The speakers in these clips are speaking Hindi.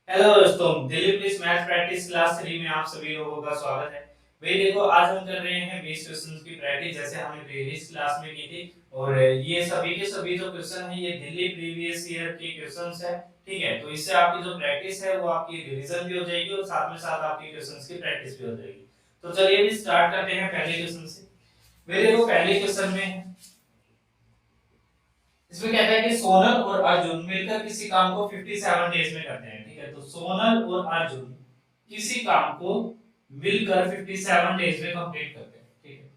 हेलो दोस्तों, Delhi police math practice class 3 में आप सभी लोगों का स्वागत है। भाई देखो, आज हम कर रहे हैं 20 क्वेश्चंस की प्रैक्टिस जैसे हमने प्रीवियस क्लास में की थी। और ये सभी के सभी जो क्वेश्चन है ये दिल्ली प्रीवियस ईयर के क्वेश्चंस है। ठीक है, तो इससे आपकी जो प्रैक्टिस है वो आपकी रिवीजन भी हो जाएगी और साथ में साथ आपकी क्वेश्चंस की प्रैक्टिस भी हो जाएगी। तो चलिए अभी स्टार्ट करते हैं पहले क्वेश्चन से। भाई देखो, पहले क्वेश्चन में इसमें कहता है कि सोनल और अर्जुन मिलकर किसी काम को 57 डेज में करते हैं। ठीक है, तो सोनल और अर्जुन किसी काम को मिलकर 57 डेज में कंप्लीट करते हैं। ठीक है,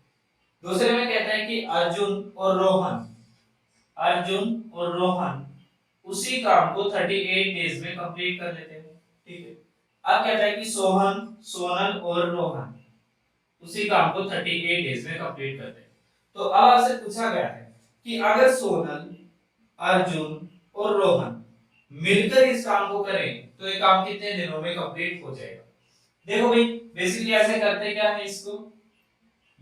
दूसरे में कहता है कि अर्जुन और रोहन उसी काम को 38 डेज में कंप्लीट कर लेते हैं। ठीक है, अब कहता है कि सोनल और रोहन उसी काम को 38 डेज में कंप्लीट करते हैं। तो अब आपसे पूछा गया है कि अगर सोनल, अर्जुन और रोहन मिलकर इस काम को करें तो ये काम कितने दिनों में कंप्लीट हो जाएगा। देखो भाई, बेसिकली ऐसे करते क्या है इसको,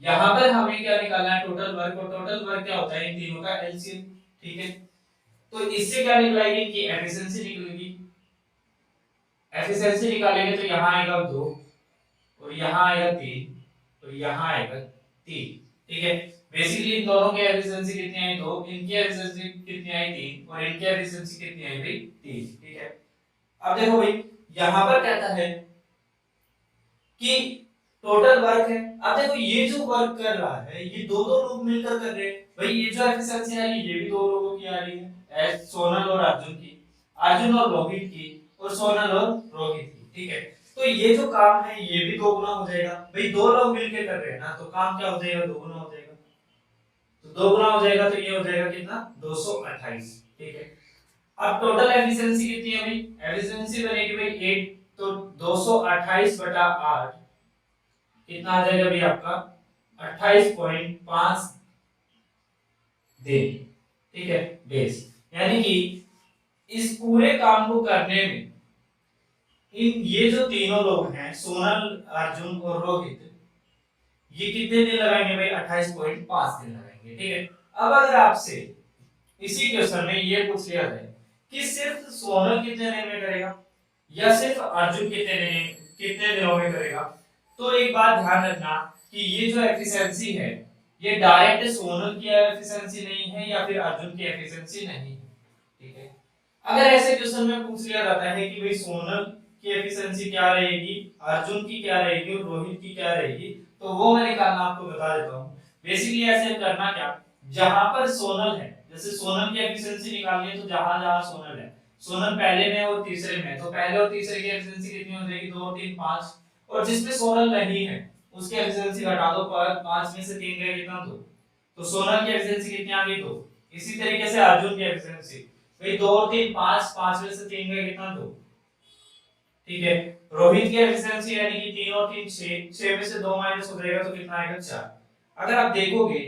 यहां पर हमें क्या निकालना है, टोटल वर्क। और टोटल वर्क क्या होता है, इन तीनों का एलसीएम। ठीक है, तो इससे क्या निकलेगी कि एफिशिएंसी निकलेगी। एफिशिएंसी निकालेंगे तो यहाँ आएगा 2 और यहाँ आएगा 3 और यहाँ आएगा 3। ठीक है, बेसिकली इन दोनों की एफिशिएंसी कितनी आई, 2, इनकी एफिशिएंसी कितनी आई, 3, और इनकी एफिशिएंसी कितनी आई भाई, 3। ठीक है, अब देखो भाई, यहां पर कहता है कि टोटल वर्क है। अब देखो, ये जो वर्क कर रहा है ये दो दो लोग मिलकर कर रहे हैं। भाई ये जो एफिशिएंसी आ रही है ये भी दो लोगों की आ रही है, सोनल और अर्जुन की, अर्जुन और रोहित की, और सोनल और रोहित की। ठीक है, तो ये जो काम है ये भी दोगुना हो जाएगा। भाई दो लोग मिलकर कर रहे हैं ना, तो काम क्या हो जाएगा, दोगुना हो जाएगा। तो दोगुना हो जाएगा तो ये हो जाएगा कितना, 228। ठीक है, अब टोटल एफिशिएंसी कितनी है भाई, एफिशिएंसी बनेगी भाई 8, तो 228 बटा 8 कितना आ जाएगा भाई आपका, 28.5 दिन। ठीक है, डेज। यानी कि इस पूरे काम को करने में इन ये जो तीनों लोग हैं, सोनल, अर्जुन और रोहित, ये कितने दिन लगाएंगे भाई, 28.5 दिन लगाएंगे। ठीक है, अब अगर आपसे इसी क्वेश्चन में ये पूछ लिया जाए कि सिर्फ सोनल कितने दिन में करेगा या सिर्फ अर्जुन कितने दिनों में करेगा, तो एक बात ध्यान रखना कि ये जो एफिशिएंसी है ये डायरेक्ट सोनल की एफिशिएंसी नहीं है या फिर अर्जुन की एफिशिएंसी नहीं है। ठीक है, अगर ऐसे क्वेश्चन में पूछ लिया जाता है कि भाई सोनल की एफिशिएंसी क्या रहेगी, अर्जुन की क्या रहेगी और रोहित की क्या रहेगी, तो वो मैं निकालना आपको बता देता हूँ। बेसिकली ऐसे करना क्या, जहां पर सोनल है, जैसे सोनल की एफिशिएंसी निकालनी है तो जहां जहां सोनल है, सोनल पहले में और तीसरे में, तो पहले और तीसरे की एफिशिएंसी कितनी हो जाएगी, 2 3 5। और जिसमें सोनल नहीं है उसकी एफिशिएंसी घटा दो, 5 में से 3 गए कितना, 2। तो सोनल की एफिशिएंसी कितनी आ गई, 2। इसी तरीके से अर्जुन की एफिशिएंसी, भाई 2 3 5, 5 में से 3 गए कितना, 2। ठीक है, रोहित की एफिशिएंसी यानी कि 3 और 3 6, 6 में से 2 माइनस हो जाएगा तो कितना आएगा, 4। अगर आप देखोगे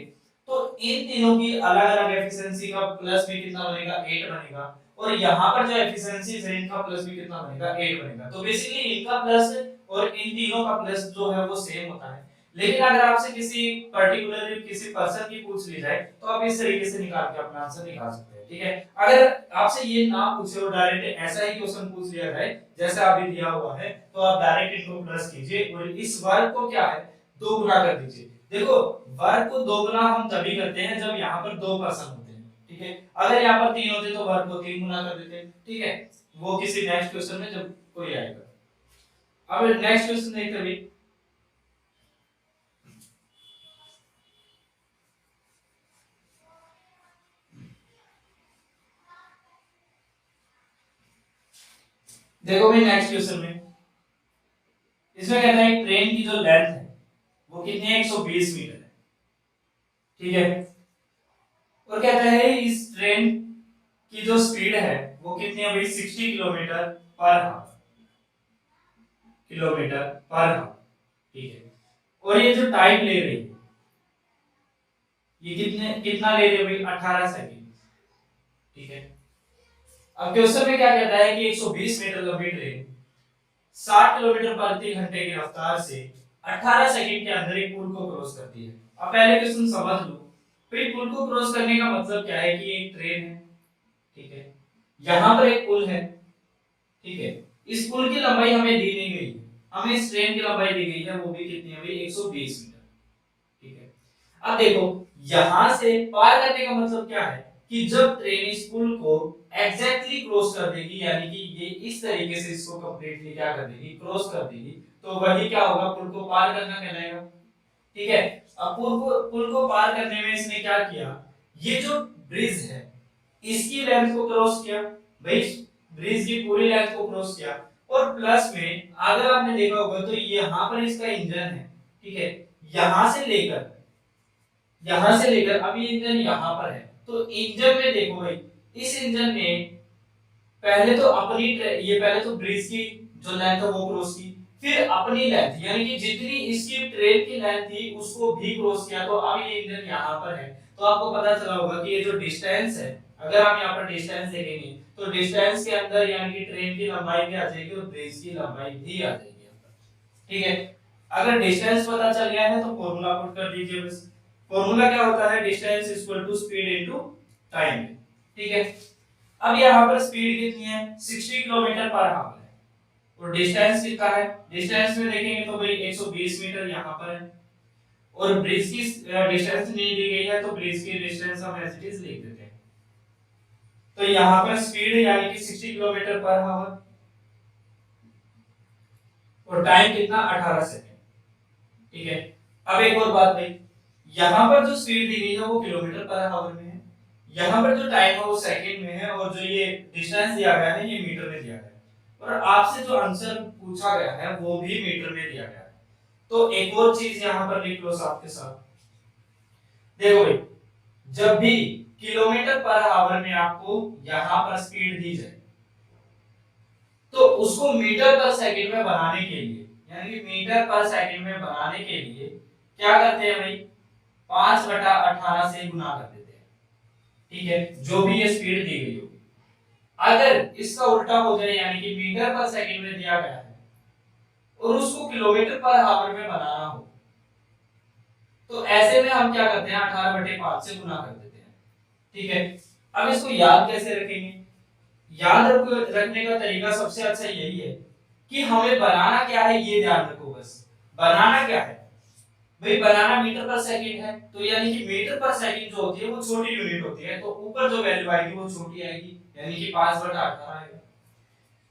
तो इन तीनों की अलग-अलग एफिशिएंसी का प्लस भी कितना बनेगा, 8 बनेगा। और यहाँ पर जो एफिशिएंसी है इनका प्लस भी कितना बनेगा, 8 बनेगा। तो बेसिकली इनका प्लस और इन तीनों का प्लस जो है वो सेम होता है। लेकिन अगर आपसे किसी पर्टिकुलरली किसी पर्सन की पूछ ली जाए तो आप इस तरीके से निकाल के अपना आंसर निकाल सकते हैं। ठीक है, अगर आपसे ये ना पूछे और डायरेक्ट ऐसा ही क्वेश्चन पूछ लिया जाए जैसा अभी दिया हुआ है, तो आप डायरेक्ट इनको प्लस कीजिए और इस वर्ग को क्या है, दो गुना कर दीजिए। देखो, वर्ग को दो गुना हम तभी करते हैं जब यहाँ पर दो पर्सन होते हैं। ठीक है, अगर यहाँ पर 3 होते तो वर्ग को 3 गुना कर देते हैं। ठीक है, वो किसी नेक्स्ट क्वेश्चन में जब कोई आएगा। अब नेक्स्ट क्वेश्चन देखते हैं। देखो भाई, नेक्स्ट क्वेश्चन में इसमें कहता है ट्रेन की जो लेंथ है वो कितनी है, 120 मीटर है। ठीक है, और कहता है इस ट्रेन की जो स्पीड है वो कितनी है भाई, 60 किलोमीटर पर हावर। ठीक है, और ये जो टाइम ले रही है ये कितना ले रही है भाई, 18 सेकंड। ठीक है, अब क्वेश्चन में क्या कहता है कि 120 मीटर लंबी ट्रेन 60 किलोमीटर प्रति घंटे की रफ्तार से 18 सेकंड के अंदर एक पुल को क्रॉस करती है। अब पहले क्वेश्चन समझ लो, फिर पुल को क्रॉस करने का मतलब क्या है कि एक ट्रेन है। ठीक है, यहां पर एक पुल है। ठीक है, इस पुल की लंबाई हमें दी नहीं गई, हमें इस ट्रेन की लंबाई दी गई है, वो भी कितनी है भाई 120 मीटर। ठीक है, अब देखो यहां से पार करने का मतलब क्या है कि जब ट्रेन इस पुल को एग्जैक्टली क्रॉस कर देगी, यानी कि ये इस तरीके से इसको कंप्लीटली क्या कर देगी, क्रॉस कर देगी, तो वही क्या होगा, पुल को पार करना कहलाएगा। ठीक है, अब पुल को पार करने में इसने क्या किया, ये जो ब्रिज है इसकी लेंथ को क्रॉस किया भाई, ब्रिज की पूरी लेंथ को क्रॉस किया, और प्लस में अगर आपने देखा होगा तो यहाँ पर इसका इंजन है। ठीक है, यहां से लेकर अब ये इंजन यहाँ पर है, तो इंजन में देखो भाई, इस इंजन ने पहले तो पहले तो ब्रिज की जो लेंथ है वो क्रॉस की, फिर अपनी लेंथ यानी कि जितनी इसकी ट्रेन की लेंथ थी उसको भी क्रॉस किया, तो अब ये इंजन यहाँ पर है। तो आपको पता चला होगा कि ये जो डिस्टेंस है, अगर आप यहाँ पर डिस्टेंस देखेंगे तो डिस्टेंस के अंदर यानी कि ट्रेन की लंबाई भी आ जाएगी और ब्रिज की लंबाई भी आ जाएगी यहाँ पर। ठीक है, अगर डिस्टेंस पता चल गया है तो फॉर्मूला पुट कर दीजिए बस। फॉर्मूला क्या होता है, distance equal to speed into time. ठीक है, अब यहाँ पर स्पीड कितनी है, 60 किलोमीटर पर आवर है, और डिस्टेंस कितना है, डिस्टेंस में देखेंगे तो भाई 120 मीटर यहाँ पर है, और ब्रिज की डिस्टेंस नहीं दी गई है, तो ब्रिज की डिस्टेंस हम एज इट इज लिख देते हैं। तो यहाँ पर स्पीड यानी कि 60 किलोमीटर पर आवर, और टाइम कितना 18 सेकंड। ठीक है, अब एक और बात भाई, यहाँ पर जो स्पीड दी गई है वो किलोमीटर पर आवर में है, यहाँ पर जो टाइम है वो सेकंड में है, और जो ये डिस्टेंस दिया गया है ये मीटर में दिया गया है, और आपसे जो आंसर पूछा गया है वो भी मीटर में दिया गया है। तो एक और चीज यहाँ पर लिख लो साथ के साथ, देखो भाई, जब भी किलोमीटर पर आवर में आपको यहाँ पर स्पीड दी जाए, तो उसको मीटर पर सेकंड में बनाने के लिए, यानी कि मीटर पर सेकंड में बनाने के लिए क्या करते हैं भाई, 5/18 से गुना कर देते हैं। ठीक है, जो भी ये स्पीड दी गई होगी, अगर इसका उल्टा हो जाए यानी कि मीटर पर सेकंड में दिया गया है और उसको किलोमीटर पर आवर में बनाना हो, तो ऐसे में हम क्या करते हैं, 18/5 से गुना कर देते हैं। ठीक है, अब इसको याद कैसे रखेंगे, रखने का तरीका सबसे अच्छा यही है कि हमें बनाना क्या है ये ध्यान रखो बस। बनाना क्या है भाई, बनाना मीटर पर सेकंड है, तो यानी कि मीटर पर सेकंड जो होती है वो छोटी यूनिट होती है, तो ऊपर जो वैल्यू आएगी वो छोटी आएगी, यानी कि 5/18 आएगा।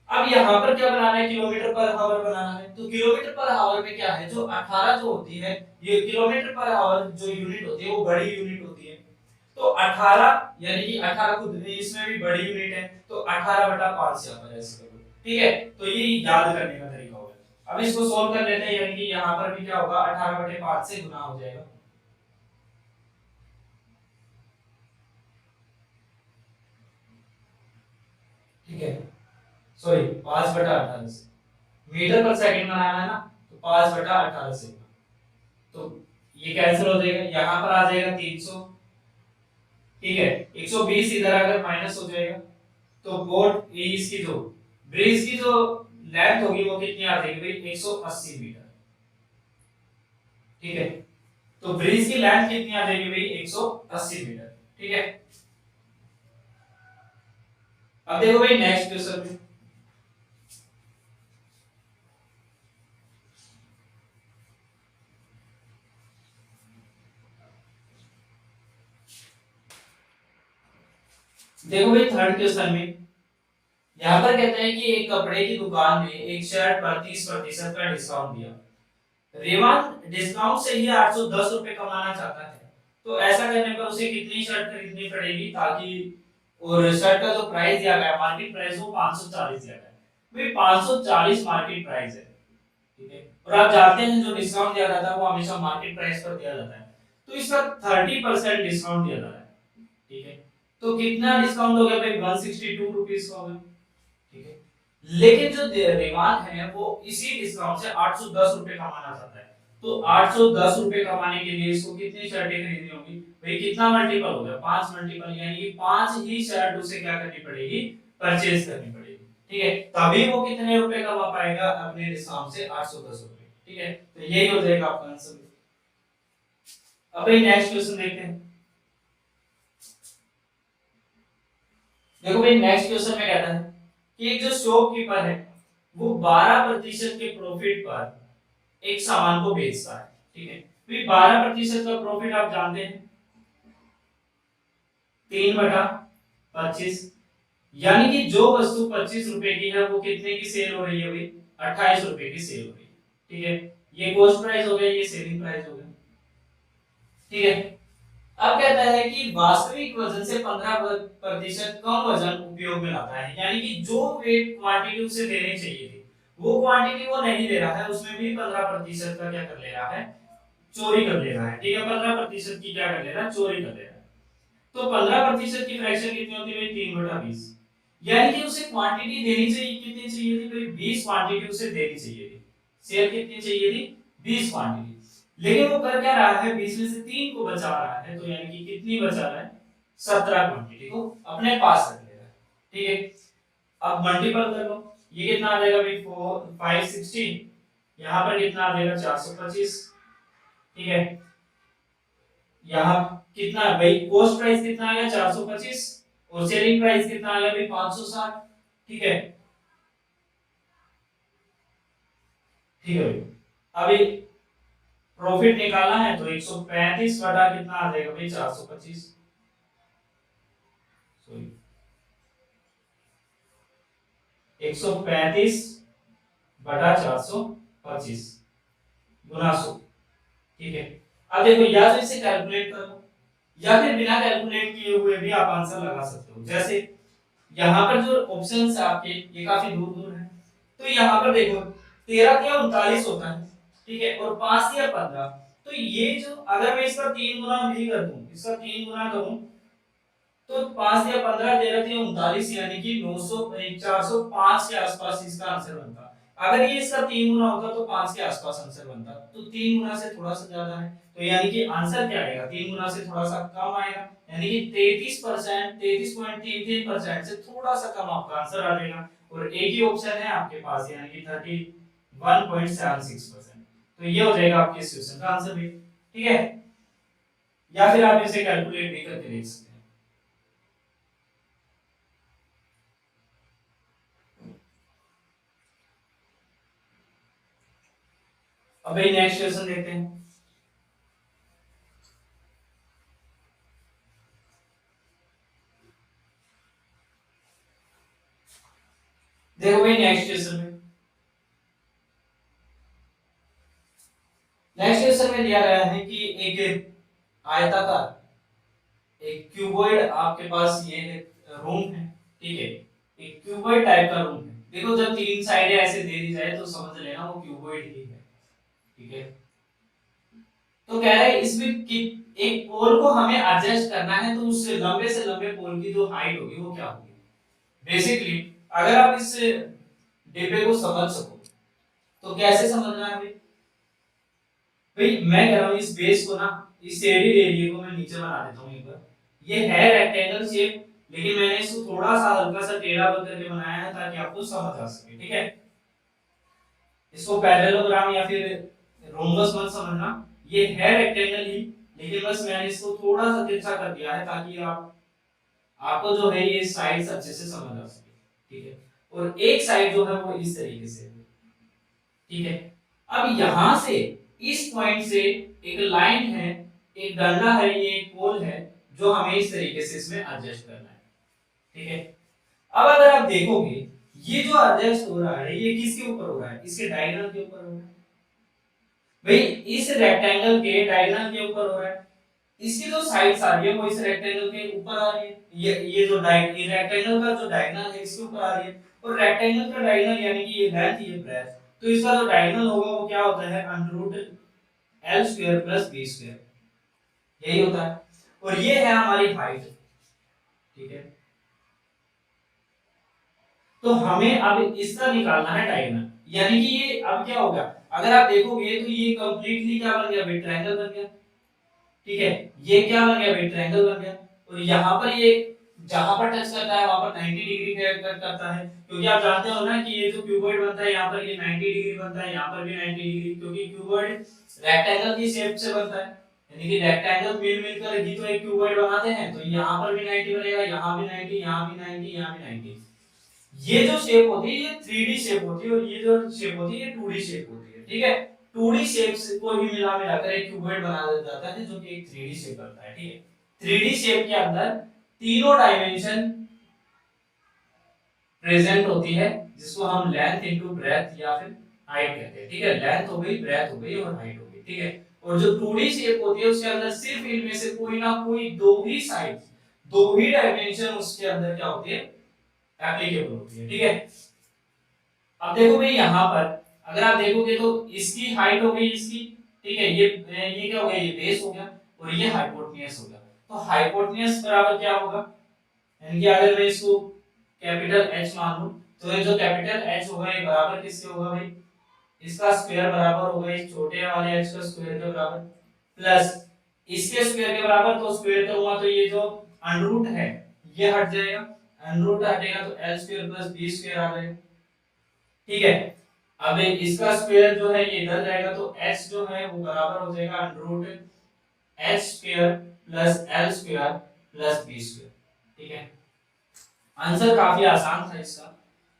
अब यहाँ पर क्या बनाना है, किलोमीटर पर आवर बनाना है, तो किलोमीटर पर आवर में क्या है, जो 18 जो होती है, ये किलोमीटर पर आवर जो यूनिट होती है वो बड़ी यूनिट होती है, तो 18 यानी कि 18 खुद इसमें भी बड़ी यूनिट है, तो 18/5 यहाँ पर ऐसे करो। ठीक है, तो ये याद करने का तरीका होगा। अब इसको सोल्व कर लेते हैं, यानी कि यहाँ पर भी क्या होगा, 18/5 से गुना हो जाएगा। ठीक है, सॉरी 5/18 से, मीटर पर सेकंड बनाना है ना, तो 5/18 से, तो ये कैंसिल हो जाएगा, यहाँ पर आ जाएगा 300। ठीक है, 120 इधर अगर माइनस हो जाएगा, तो बोट इसकी जो ब्रिज की जो लेंथ होगी वो कितनी आ जाएगी भाई, 180 मीटर। ठीक है, तो ब्रिज की लेंथ कितनी आ जाएगी भाई, 180 मीटर। ठीक है, अब देखो भाई नेक्स्ट क्वेश्चन में, देखो भाई थर्ड क्वेश्चन में यहाँ पर कहते हैं कि एक कपड़े की दुकान में एक शर्ट पर 30% का डिस्काउंट दिया, रेवान डिस्काउंट से ही 810 रुपए कमाना चाहता है, तो ऐसा करने पर उसे कितनी शर्ट खरीदनी पड़ेगी ताकि, और शर्ट का जो प्राइस दिया गया मार्केट प्राइस वो 540 दिया गया है भाई, 540 मार्केट प्राइस है। ठीक है, और आप जानते हैं जो डिस्काउंट दिया जाता है वो हमेशा मार्केट प्राइस पर दिया जाता है, तो इसका 30% डिस्काउंट दिया जा रहा है। ठीक है, तो कितना डिस्काउंट हो गया भाई, 162 रुपीस का हो गया। ठीक है, लेकिन जो रेवान है वो इसी डिस्काउंट से 810 रुपए कमाना चाहता है, तो 810 रुपए कमाने के लिए इसको कितनी शर्टें खरीदनी होगी भाई, कितना मल्टीपल हो गया, 5 मल्टीपल, यानी कि 5 ही शर्ट उसे क्या करनी पड़ेगी, परचेज करनी पड़ेगी। ठीक है, तभी वो कितने रुपए कमा पाएगा अपने डिस्काउंट से, 810 रुपए। ठीक है, तो यही हो जाएगा आपका आंसर। अब भाई नेक्स्ट क्वेश्चन देखते हैं, देखो भाई नेक्स्ट क्वेश्चन में कहता है कि एक जो शॉपकीपर है वो 12% के प्रॉफिट पर एक सामान को बेचता है, ठीक है। तो ये 12% का प्रॉफिट आप जानते हैं 3/25, यानी कि जो वस्तु 25 रुपए की है वो कितने की सेल हो रही है भाई, 28 रुपए की सेल हो रही है, ठीक है। ये कॉस्ट प्राइस हो गया, ये सेलिंग प्राइस हो गया, ठीक है। अब कहता है कि वास्तविक वजन से 15% कम वजन उपयोग में लाता है, यानी कि जो वेट क्वांटिटी उसे देनी चाहिए थी वो क्वांटिटी वो नहीं दे रहा है, उसमें भी 15% का क्या कर ले रहा है, चोरी कर ले रहा है, ठीक है। 15% की क्या कर ले रहा है, चोरी कर ले रहा है। तो 15% की फ्रैक्शन कितनी होती है भाई, 3/20, यानी कि उसे क्वांटिटी देनी चाहिए, कितनी चाहिए थी भाई, 20 क्वांटिटी उसे देनी चाहिए थी, सेल कितनी चाहिए थी, 20 क्वांटिटी। लेकिन वो कर क्या रहा है, 20 में से 3 को बचा रहा है, तो यानी कि कितनी बचा रहा है, 17 क्वांटिटी को अपने पास रख ले रहा है, ठीक है। अब मल्टीपल कर लो, ये कितना आ जाएगा भाई, 560, यहाँ पर कितना आ जाएगा, 425, ठीक है। यहाँ कितना भाई, कॉस्ट प्राइस कितना आ गया, 425, और सेलिंग प्राइस कितना आ गया भाई, 560, ठीक है, ठीक है भाई। अभी प्रॉफिट निकालना है तो 135 बटा कितना आ जाएगा भाई, 425, सॉरी 135 बटा 425 गुना 100, ठीक है। अब देखो, या तो इसे कैलकुलेट करो या फिर बिना कैलकुलेट किए हुए भी आप आंसर लगा सकते हो। जैसे यहाँ पर जो ऑप्शंस है आपके, ये काफी दूर दूर है, तो यहाँ पर देखो 13 या 39 होता है, ठीक है, और 5 या 15, तो ये जो अगर मैं इसका 3 गुना भी कर दूं, इसका 3 गुना करूं, तो 5 या 15, 13 या 39, यानी कि 900 405 के आसपास इसका आंसर बनता। अगर ये इसका 3 गुना होता तो 5 के आसपास आंसर बनता, तो 3 गुना से थोड़ा सा ज्यादा है, तो यानी कि आंसर क्या आएगा, 3 गुना से थोड़ा सा कम आएगा, यानी कि 33%, 33.33% से थोड़ा सा कम आपका आंसर आ जाएगा। और एक ही ऑप्शन है आपके पास, यानी कि 31.76%, तो ये हो जाएगा आपके इस क्वेश्चन का आंसर भी, ठीक है। या फिर आप इसे कैलकुलेट भी करके देख सकते हैं। अब भाई नेक्स्ट क्वेश्चन देखते हैं। देखो भाई नेक्स्ट क्वेश्चन में दिया गया है कि एक आयताकार, एक क्यूबॉइड आपके पास ये रूम है, ठीक है, एक क्यूबॉइड टाइप का रूम है। देखो जब तीन साइडें ऐसे दे दी जाए तो समझ लेना वो क्यूबॉइड ही है, ठीक है। तो कह रहे हैं इसमें कि एक पोल को हमें एडजस्ट करना है, तो उस लंबे से लंबे पोल की जो हाइट होगी वो क्या होगी। बेसिकली अगर आप इस डिब्बे को समझ सको तो कैसे समझना है भाई, भाई मैं कह रहा हूँ इस बेस को ना, इस शेडेड एरिया को मैं नीचे बना देता हूँ एक बार। ये है रेक्टेंगल शेप, लेकिन मैंने इसको थोड़ा सा हल्का सा टेढ़ा बन करके बनाया है ताकि आपको समझ आ सके, ठीक है। इसको पैरेललोग्राम या फिर रोम्बस मत समझना, ये है रेक्टेंगल ही, लेकिन बस मैंने इसको थोड़ा सा तिरछा कर दिया है ताकि आपको जो है ये साइड्स अच्छे से समझ आ सके, ठीक है। और एक साइड जो है वो इस तरीके से है, ठीक है। अब यहां से इस पॉइंट से एक लाइन है, एक डंडा है, ये एक पोल है, जो हमें इस तरीके से इसमें एडजस्ट करना है, ठीक है। अब अगर आप देखोगे ये जो एडजस्ट हो रहा है ये किसके ऊपर हो रहा है, इसके डायगोनल के ऊपर हो रहा है भाई, इस रेक्टेंगल के डायगोनल के ऊपर हो रहा है। इसकी जो साइड्स आ रही है वो इस रेक्टेंगल के ऊपर आ रही है, ये जो ये रेक्टेंगल का जो डायगोनल है इसके ऊपर आ रही है, और रेक्टेंगल का डायगोनल यानी कि ये लेंथ ये ब्रेड्थ, तो इसका जो डायगोनल होगा वो क्या होता है, √L square plus B square, यही होता है। और ये है हमारी हाइट, ठीक है। तो हमें अब इसका निकालना है डायगोनल, यानी कि ये अब क्या होगा, अगर आप देखोगे तो ये कंप्लीटली क्या बन गया भाई, ट्रायंगल बन गया, ठीक है। ये क्या बन गया भाई, ट्रायंगल बन गया। और यहाँ पर ये जहां पर टच करता है वहां पर 90 डिग्री पे कट करता है, क्योंकि आप जानते हो ना कि ये जो क्यूबॉइड बनता है यहाँ पर ये 90 डिग्री बनता है, यहाँ पर भी 90 डिग्री, क्योंकि क्यूबॉइड रेक्टेंगल की शेप से बनता है, यानी कि रेक्टेंगल मिल मिलकर ही तो एक क्यूबॉइड बनाते हैं, तो यहाँ पर भी 90 बनेगा, यहाँ भी 90, यहाँ भी 90, यहाँ भी 90। ये जो शेप होती है ये 3D शेप होती है और ये जो शेप होती है ये 2D शेप होती है, ठीक है। 2D शेप को ही मिलाकर एक क्यूबॉइड बना दिया जाता है जो कि एक 3D शेप बनता है, ठीक है। 3D शेप के अंदर तीनों डायमेंशन प्रेजेंट होती है, जिसको हम लेंथ इनटू ब्रेथ या फिर हाइट कहते हैं, ठीक है। लेंथ हो गई, ब्रेथ हो गई और हाइट हो गई, ठीक है। और जो 2D शेप होती है उसके अंदर सिर्फ इनमें से कोई ना कोई दो ही साइड, दो ही डायमेंशन उसके अंदर क्या होती है, एप्लीकेबल होती है, ठीक है। अब देखो भाई यहाँ पर अगर आप देखोगे तो इसकी हाइट हो गई इसकी, ठीक है। ये क्या हो गया, ये बेस हो गया और ये हाइपोटेन्यूस हो गया। तो हाइपोटेन्यूस बराबर क्या होगा, यानी कि अगर मैं इसको कैपिटल H मान लूं तो ये जो कैपिटल H होगा ये बराबर किसके होगा भाई, इसका स्क्वायर बराबर होगा इस छोटे वाले h का स्क्वायर के बराबर प्लस इसके स्क्वायर के बराबर। तो स्क्वायर करूंगा तो ये जो अंडर रूट है ये हट जाएगा, अंडर रूट हटेगा तो l square plus b square आ जाएगा, ठीक है। अब इसका स्क्वायर जो है ये इधर जाएगा तो h जो है वो बराबर हो जाएगा under root h square plus l square plus b square, ठीक है। आंसर काफी आसान था इसका,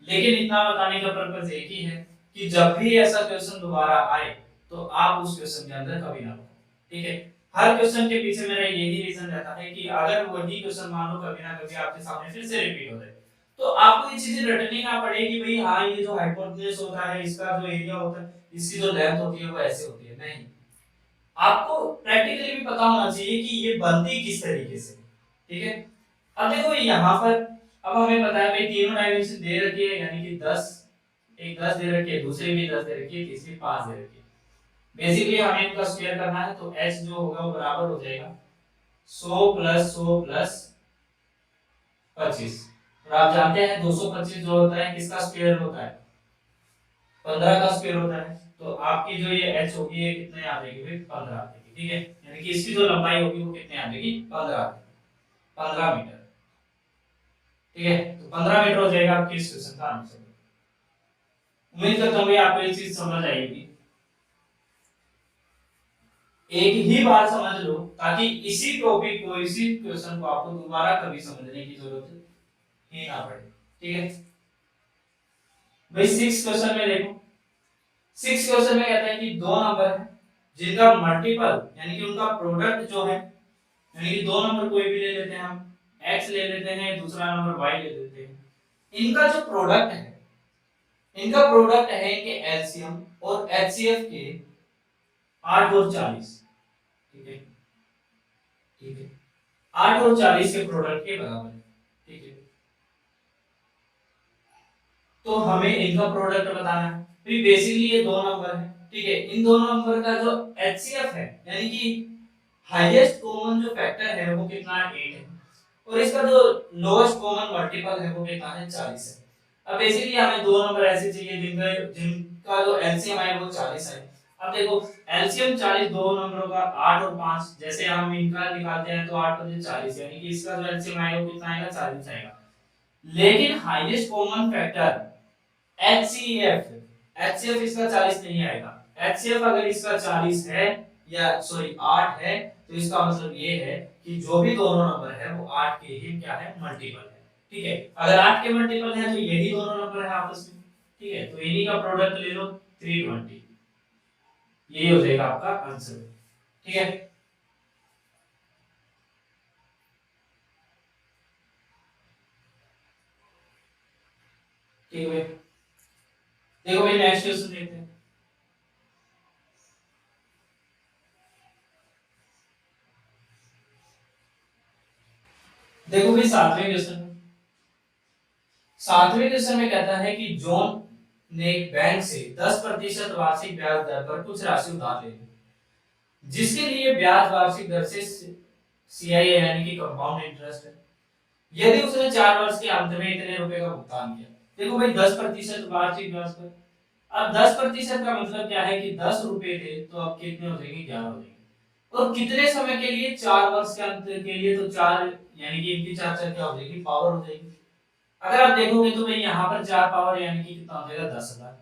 लेकिन इतना बताने का पर्पस एक ही है कि जब भी ऐसा क्वेश्चन दोबारा आए तो आप उस क्वेश्चन के अंदर कभी ना रहो, ठीक है। हर क्वेश्चन के पीछे मेरा यही रीजन रहता है कि अगर वही क्वेश्चन मान लो कभी ना कभी आपके सामने फिर से रिपीट हो जाए तो आपको ये चीजें रटनी ना पड़े कि भाई हाँ ये जो हाइपोटेन्यूस होता है इसका जो एरिया होता है इसकी जो लेंथ होती है वो ऐसे होती है, नहीं। आपको प्रैक्टिकली भी पता होना चाहिए कि ये बनती किस तरीके से, ठीक है। अब देखो यहाँ पर अब हमें पता है भाई तीनों डायमेंशन दे रखी है, यानी कि 10, एक 10 दे रखी है, दूसरी भी 10 दे रखी है, तीसरी 5 दे रखी है। बेसिकली हमें इनका स्क्वायर करना है तो h जो होगा वो बराबर हो जाएगा 100 प्लस 100 प्लस 25। और आप जानते हैं 225 जो होता है किसका स्क्वायर होता है, 15 का स्क्वायर होता है। तो आपकी जो ये h होगी ये कितने आ जाएगी भाई, 15 आ जाएगी, ठीक है। यानी कि इसकी जो लंबाई होगी वो कितने आ जाएगी, 15 आ जाएगी, 15 मीटर, ठीक है। तो 15 मीटर हो जाएगा आपकी इस क्वेश्चन का आंसर। उम्मीद करता हूँ भाई आपको ये चीज समझ आएगी। एक ही बार समझ लो ताकि इसी टॉपिक को, इसी क्वेश्चन को आपको दोबारा कभी समझने की जरूरत ही ना पड़े, ठीक है भाई। 6 क्वेश्चन में देखो, 6 क्वेश्चन में कहता है कि दो नंबर है जिनका मल्टीपल यानी कि उनका प्रोडक्ट जो है, यानी कि दो नंबर कोई भी ले लेते हैं हम, x ले लेते हैं, दूसरा नंबर y ले लेते हैं। इनका जो प्रोडक्ट है, इनका प्रोडक्ट है कि एलसीएम और एचसीएफ के 8 और 40, ठीक है, ठीक है। 8 और 40 के प्रोडक्ट के बराबर है, ठीक है। तो हमें इनका प्रोडक्ट बताना है। तो बेसिकली ये दो नंबर है, ठीक है। इन दोनों नंबर का जो एचसीएफ है यानी कि हाईएस्ट कॉमन जो फैक्टर है वो कितना है, 8 है। और इसका जो लोएस्ट कॉमन मल्टीपल है वो कितना है, 40 है। अब बेसिकली हमें दो नंबर ऐसे चाहिए जिनका जो एलसीएम है वो 40 है। अब देखो एलसीएम 40 दो नंबरों का 8 और 5, जैसे हम इनका निकालते हैं तो 8 और 40 यानी कि इसका जो एलसीएम आएगा वो कितना आएगा, 40 आएगा। लेकिन highest common factor HCF, HCF इसका 40 नहीं आएगा। HCF अगर इसका 40 है या सॉरी 8 है तो इसका मतलब ये है कि जो भी दोनों नंबर है वो 8 के ही क्या है, मल्टीपल है, ठीक है। अगर 8 के मल्टीपल है तो यही दोनों नंबर है आपस में, ठीक है। तो इन्हीं का प्रोडक्ट ले लो 320, यही हो जाएगा आपका आंसर, ठीक है। ठीक है, देखो भाई नेक्स्ट क्वेश्चन देखते हैं। देखो भाई सातवें क्वेश्चन में कहता है कि जॉन ने एक बैंक से 10% वार्षिक ब्याज दर पर कुछ राशि उधार ले ली, जिसके लिए ब्याज वार्षिक दर से सीआई यानी कि कंपाउंड इंटरेस्ट है। यदि उसने 4 वर्ष के अंत में इतने रुपए का भुगतान किया, देखो भाई 10% वार्षिक ब्याज पर, अब 10% का मतलब क्या है कि 10 रुपए थे तो अब कितने हो जाएंगे, 11 हो जाएंगे। और कितने समय के लिए, 4 वर्ष के अंत के लिए, तो 4 यानी कि इनकी 4 4 क्या हो जाएगी, पावर हो जाएगी। अगर आप देखोगे तो भाई यहाँ पर 4 पावर यानी कि कितना हो जाएगा, 10,000,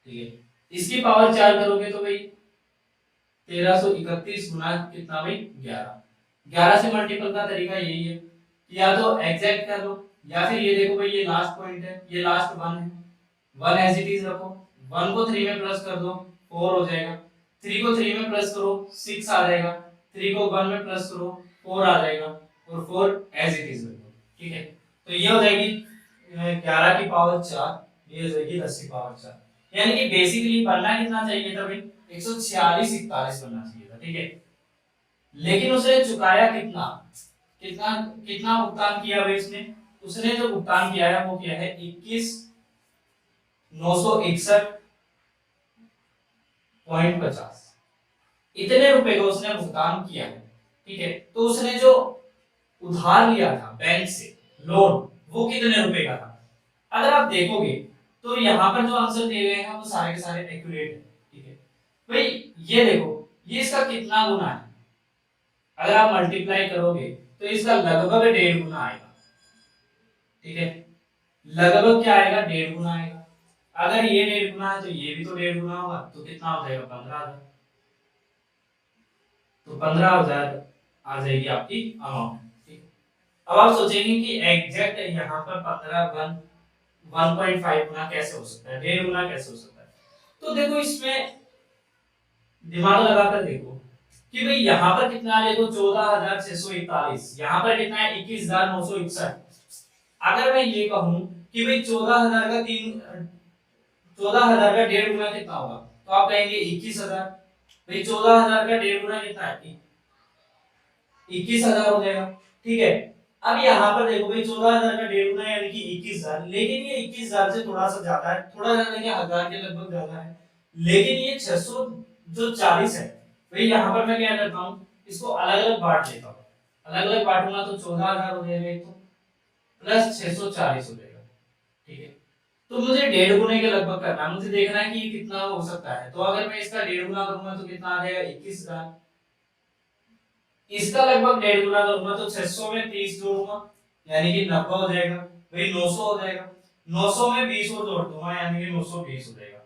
ठीक है। इसकी पावर 4 करोगे तो भाई 1331 गुना कितना भाई, 11। 11 से मल्टीपल का तरीका यही है कि या तो एग्जैक्ट कर लो या फिर ये देखो भाई, ये लास्ट पॉइंट है, ये लास्ट वन है, वन एज इट इज रखो, वन को थ्री में प्लस कर दो, फोर हो जाएगा, थ्री को थ्री में प्लस करो, सिक्स आ जाएगा, थ्री को वन में प्लस करो, फोर आ जाएगा, और फोर एज इट इज रखो। ठीक है, तो ये हो जाएगी 11 की पावर 4, ये हो जाएगी 10 की पावर 4। यानी कि बेसिकली बनना कितना चाहिए था भाई, 146 41 बनना चाहिए था। ठीक है, लेकिन उसने चुकाया कितना, कितना कितना भुगतान किया भाई उसने, उसने जो भुगतान किया है वो किया है 21,961.50, इतने रुपए का उसने भुगतान किया है। ठीक है, तो उसने जो उधार लिया था बैंक से लोन, वो कितने रुपए का था। अगर आप देखोगे तो यहाँ पर जो आंसर दिए गए हैं वो सारे के सारे एक्यूरेट है। ठीक है भाई, ये देखो, ये इसका कितना गुना है, अगर आप मल्टीप्लाई करोगे तो इसका लगभग 1.5 गुना आएगा। ठीक है, लगभग क्या आएगा, 1.5 गुना आएगा। अगर ये 1.5 गुना है तो ये भी तो 1.5 गुना होगा, तो कितना हो जाएगा, 15,000। तो 15,000 आ जाएगी आपकी अमाउंट। ठीक है, अब आप सोचेंगे कि एग्जैक्ट यहाँ पर 1.5 गुना कैसे हो सकता है, 1.5 गुना कैसे हो सकता है। तो देखो, इसमें दिमाग लगाकर देखो कि भाई यहाँ पर कितना है, देखो 14,641, यहाँ पर कितना है, 21,961। अगर मैं ये कहूँ कि भाई 14,000 का 14,000 का 1.5 गुना कितना होगा, तो आप कहेंगे 21,000। भाई 14,000 का 1.5 गुना कितना है, 21,000 हो जाएगा। ठीक है, अब यहाँ पर देखो भाई 14,000 का 1.5 गुना यानी कि 21,000, लेकिन ये 21,000 से थोड़ा सा ज्यादा है, थोड़ा ज्यादा क्या, 1,000 के लगभग ज्यादा है। लेकिन ये 600 जो 40 है, भाई यहाँ पर मैं क्या करता हूँ, इसको अलग अलग बांट लेता हूँ, अलग अलग बांटूंगा तो 14,000 हो जाएगा, एक तो प्लस 640 हो जाएगा। ठीक है, तो मुझे 1.5 गुने के लगभग करना है, मुझे देखना है कि ये कितना हो सकता है। तो अगर मैं इसका 1.5 गुना करूंगा तो कितना आ जाएगा, 21,000। इसका लगभग 1.5 गुना करूंगा तो 600 में 30 जोड़ूंगा यानी कि 90 हो जाएगा, भाई 900 हो जाएगा, 900 में 20 और जोड़ दूंगा यानी कि 920 हो जाएगा।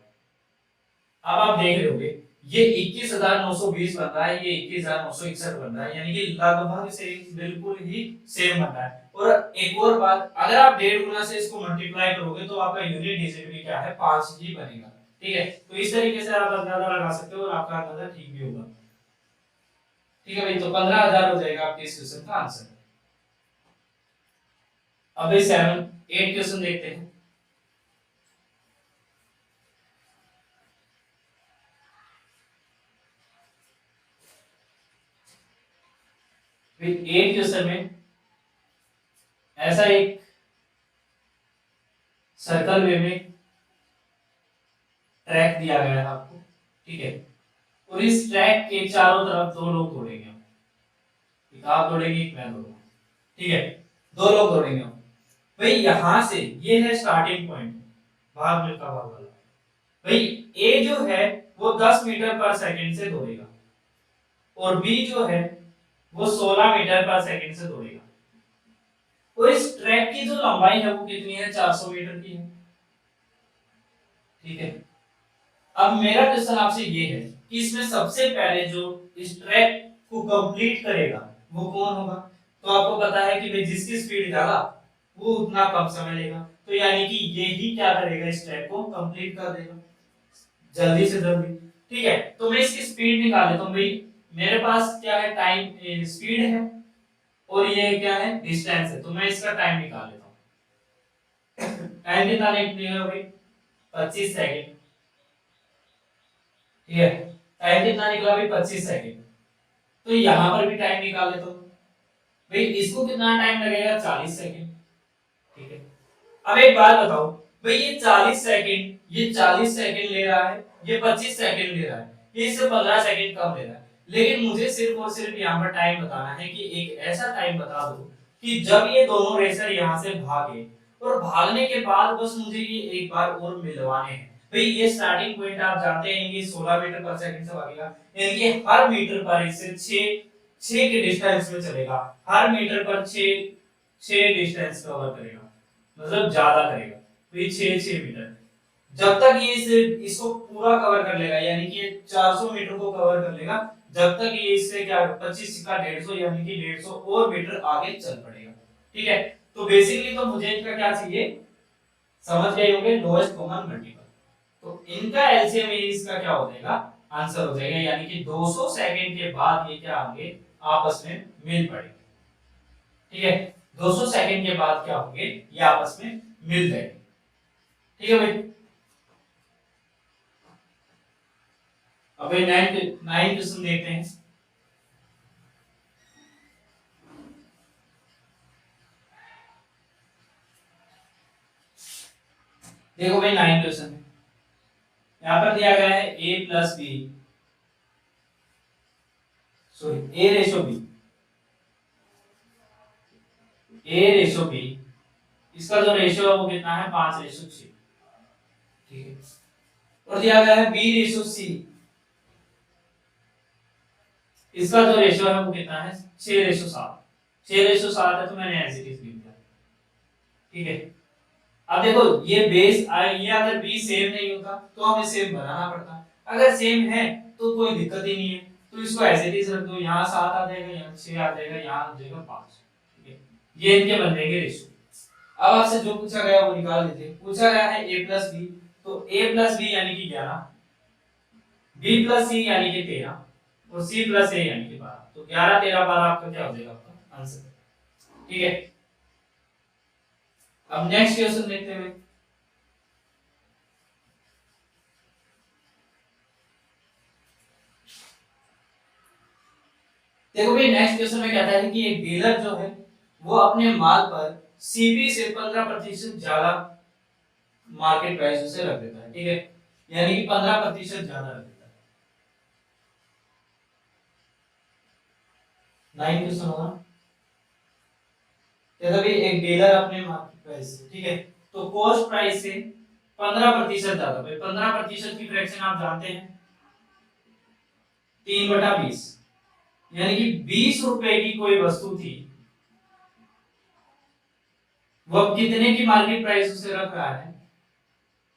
अब आप देख रहे होगे, ये 21,920 बन रहा है, ये 21,961 बन रहा है, यानी कि लगभग से बिल्कुल ही सेम बन रहा है। और एक और बात, अगर आप 1.5 गुना से इसको मल्टीप्लाई करोगे तो आपका यूनिट डिजिट भी क्या है, 5 ही बनेगा। ठीक है, तो इस तरीके से आप अंदाजा लगा सकते हो और आपका अंदाजा ठीक भी होगा। ठीक है भाई, तो 15,000 हो जाएगा आपके इस क्वेश्चन का आंसर। अब 8 क्वेश्चन देखते हैं। फिर 8 क्वेश्चन में ऐसा एक सर्कल वे में ट्रैक दिया गया है आपको। ठीक है, और इस ट्रैक के चारों तरफ दो लोग दौड़ेंगे, एक आप दौड़ेंगे, एक मैं दौड़ूंगा। ठीक है, दो लोग दौड़ेंगे। भाई यहां से ये है स्टार्टिंग पॉइंट, भाग मिल्खा भाग वाला। भाई ए जो है वो 10 मीटर पर सेकंड से दौड़ेगा और बी जो है वो 16 मीटर पर सेकंड से दौड़ेगा। और इस ट्रैक की जो लंबाई है वो कितनी है, 400 मीटर की है। ठीक है, अब मेरा क्वेश्चन आपसे ये है कि इसमें सबसे पहले जो इस ट्रैक को कंप्लीट करेगा वो कौन होगा। तो आपको पता है कि भाई जिसकी स्पीड ज्यादा वो उतना कम समय लेगा, तो यानी कि ये ही क्या करेगा, इस ट्रैक को कंप्लीट कर देगा जल्दी से जल्दी। ठीक है, तो मैं इसकी स्पीड निकाल लेता हूं भाई, मेरे पास क्या है, टाइम स्पीड है और ये क्या है, डिस्टेंस है, तो मैं इसका टाइम निकाल लेता हूं। टाइम कितना निकलेगा भाई, 25 सेकंड। ठीक है, टाइम कितना निकला भाई, 25 सेकंड। तो यहां पर भी टाइम निकाल लेता हूं भाई, इसको कितना टाइम लगेगा, 40 सेकंड। ठीक है, अब एक बात बताओ भाई, ये 40 सेकंड, ये 40 सेकंड ले रहा है, ये 25 सेकंड ले रहा है, ये इससे 15 सेकंड कम ले रहा है, लेकिन मुझे सिर्फ और सिर्फ यहाँ पर टाइम बताना है कि एक ऐसा टाइम बता दो कि जब ये दोनों रेसर यहाँ से भागे और भागने के बाद बस मुझे ये एक बार और मिलवाने हैं। भाई ये स्टार्टिंग पॉइंट आप जानते हैं, ये 16 मीटर पर सेकंड से भागेगा, यानी कि हर मीटर पर इससे 6 के डिस्टेंस में चलेगा, हर मीटर पर 6 डिस्टेंस कवर करेगा, मतलब ज्यादा करेगा। तो ये 6 मीटर, जब तक ये इसको पूरा कवर कर लेगा, यानी कि ये 400 मीटर को कवर कर लेगा, जब तक ये इससे क्या 25 का 150 यानी कि 150 और मीटर आगे चल पड़ेगा। ठीक है, तो बेसिकली तो मुझे इनका क्या चाहिए, समझ गए होंगे, लोएस्ट कॉमन मल्टीपल। तो इनका एलसीएम इसका क्या हो जाएगा, आंसर हो जाएगा, यानी कि 200 सेकंड के बाद ये क्या होंगे, आपस में मिल पड़ेंगे। ठीक है, 200 सेकंड के बाद क्या होंगे, ये आपस में मिल जाएंगे। ठीक है भाई, अब ये 9 क्वेश्चन देखते हैं। देखो भाई 9 क्वेश्चन है, यहाँ पर दिया गया है a plus B, sorry a ratio B, a ratio B, इसका जो रेशो है वो कितना है, 5:6। ठीक है, और दिया गया है b रेशो सी, इसका जो रेशो है वो कितना है, 6:7। 6:7 है तो मैंने ऐसे लिख दिया। ठीक है, अब देखो ये बेस, ये अगर बी सेम नहीं होता तो हमें सेम बनाना पड़ता, अगर सेम है तो कोई दिक्कत ही नहीं है, तो इसको ऐसे ही रख दो, यहाँ 7 आ जाएगा, यहाँ 6 आ जाएगा, यहाँ आ जाएगा 5। ठीक है, ये इनके बन जाएंगे रेशो। अब आपसे जो पूछा गया वो निकाल लेते हैं। पूछा गया है a प्लस बी, तो a प्लस बी यानी कि 11, b प्लस सी यानी कि 13, और c प्लस a यानी कि 12। तो 11 13 12 आपका क्या हो जाएगा, आपका आंसर। ठीक है, अब नेक्स्ट क्वेश्चन देखते हैं। देखो भाई नेक्स्ट क्वेश्चन में कहता है कि एक डीलर जो है वो अपने माल पर सीपी से 15% ज्यादा मार्केट प्राइस उसे रख देता है। ठीक है, यानी कि 15% ज्यादा रख देता है। 9 क्वेश्चन होगा, कहता भाई एक डीलर अपने मार्केट प्राइस से, ठीक है, तो कॉस्ट प्राइस से 15% ज्यादा, भाई 15% की फ्रैक्शन आप जानते हैं 3/20, यानी कि 20 रुपए की कोई वस्तु थी, वह कितने की मार्केट प्राइस उसे रख रहा है,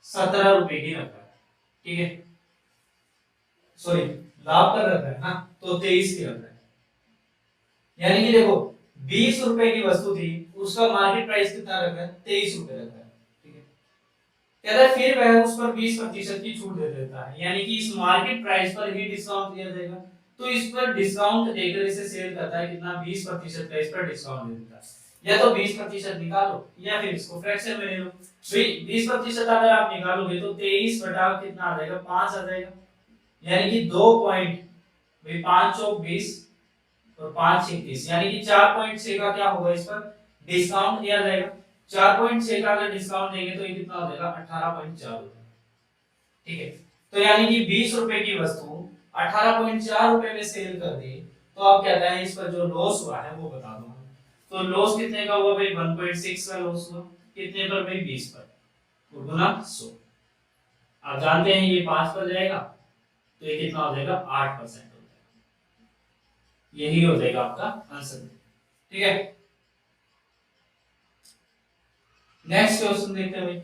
17 रुपए की रख रहा है। ठीक है, सॉरी लाभ पर रख रहा है ना, तो 23 की रख रहा है, यानी कि देखो 20 रुपए की वस्तु थी, उसका मार्केट प्राइस कितना रखा है, 23 रुपए रखा है। ठीक है, कहता है फिर वह उस पर 20% की छूट दे देता है, यानी कि इस मार्केट प्राइस पर ही डिस्काउंट दिया जाएगा, तो इस पर डिस्काउंट देकर इसे सेल करता है कितना, 20% का इस पर डिस्काउंट दे देता है। या तो 20% निकालो या फिर इसको फ्रैक्शन में ले लो। भाई 20% अगर आप निकालोगे तो 23 बटा कितना आ जाएगा, 5 आ जाएगा, यानी कि 2 पॉइंट, भाई 5 चौक 20 और 5 6 30, यानी कि 4.6 का क्या होगा, इस पर डिस्काउंट दिया जाएगा। 4.6 का अगर डिस्काउंट देंगे तो ये कितना हो जाएगा, 18.4 हो जाएगा। ठीक है, तो यानी कि 20 रुपए की वस्तु 18.4 रुपए में सेल कर दी, तो आप कहते हैं इस पर जो लॉस हुआ है वो बता दो। तो लॉस कितने का हुआ भाई, 1.6 का लॉस हुआ, कितने पर भाई, 20 पर, तो गुना 100। आप जानते हैं ये 5 पर जाएगा तो ये कितना हो जाएगा, 8% हो जाएगा। यही हो जाएगा आपका आंसर। ठीक है, नेक्स्ट क्वेश्चन देखते हैं भाई।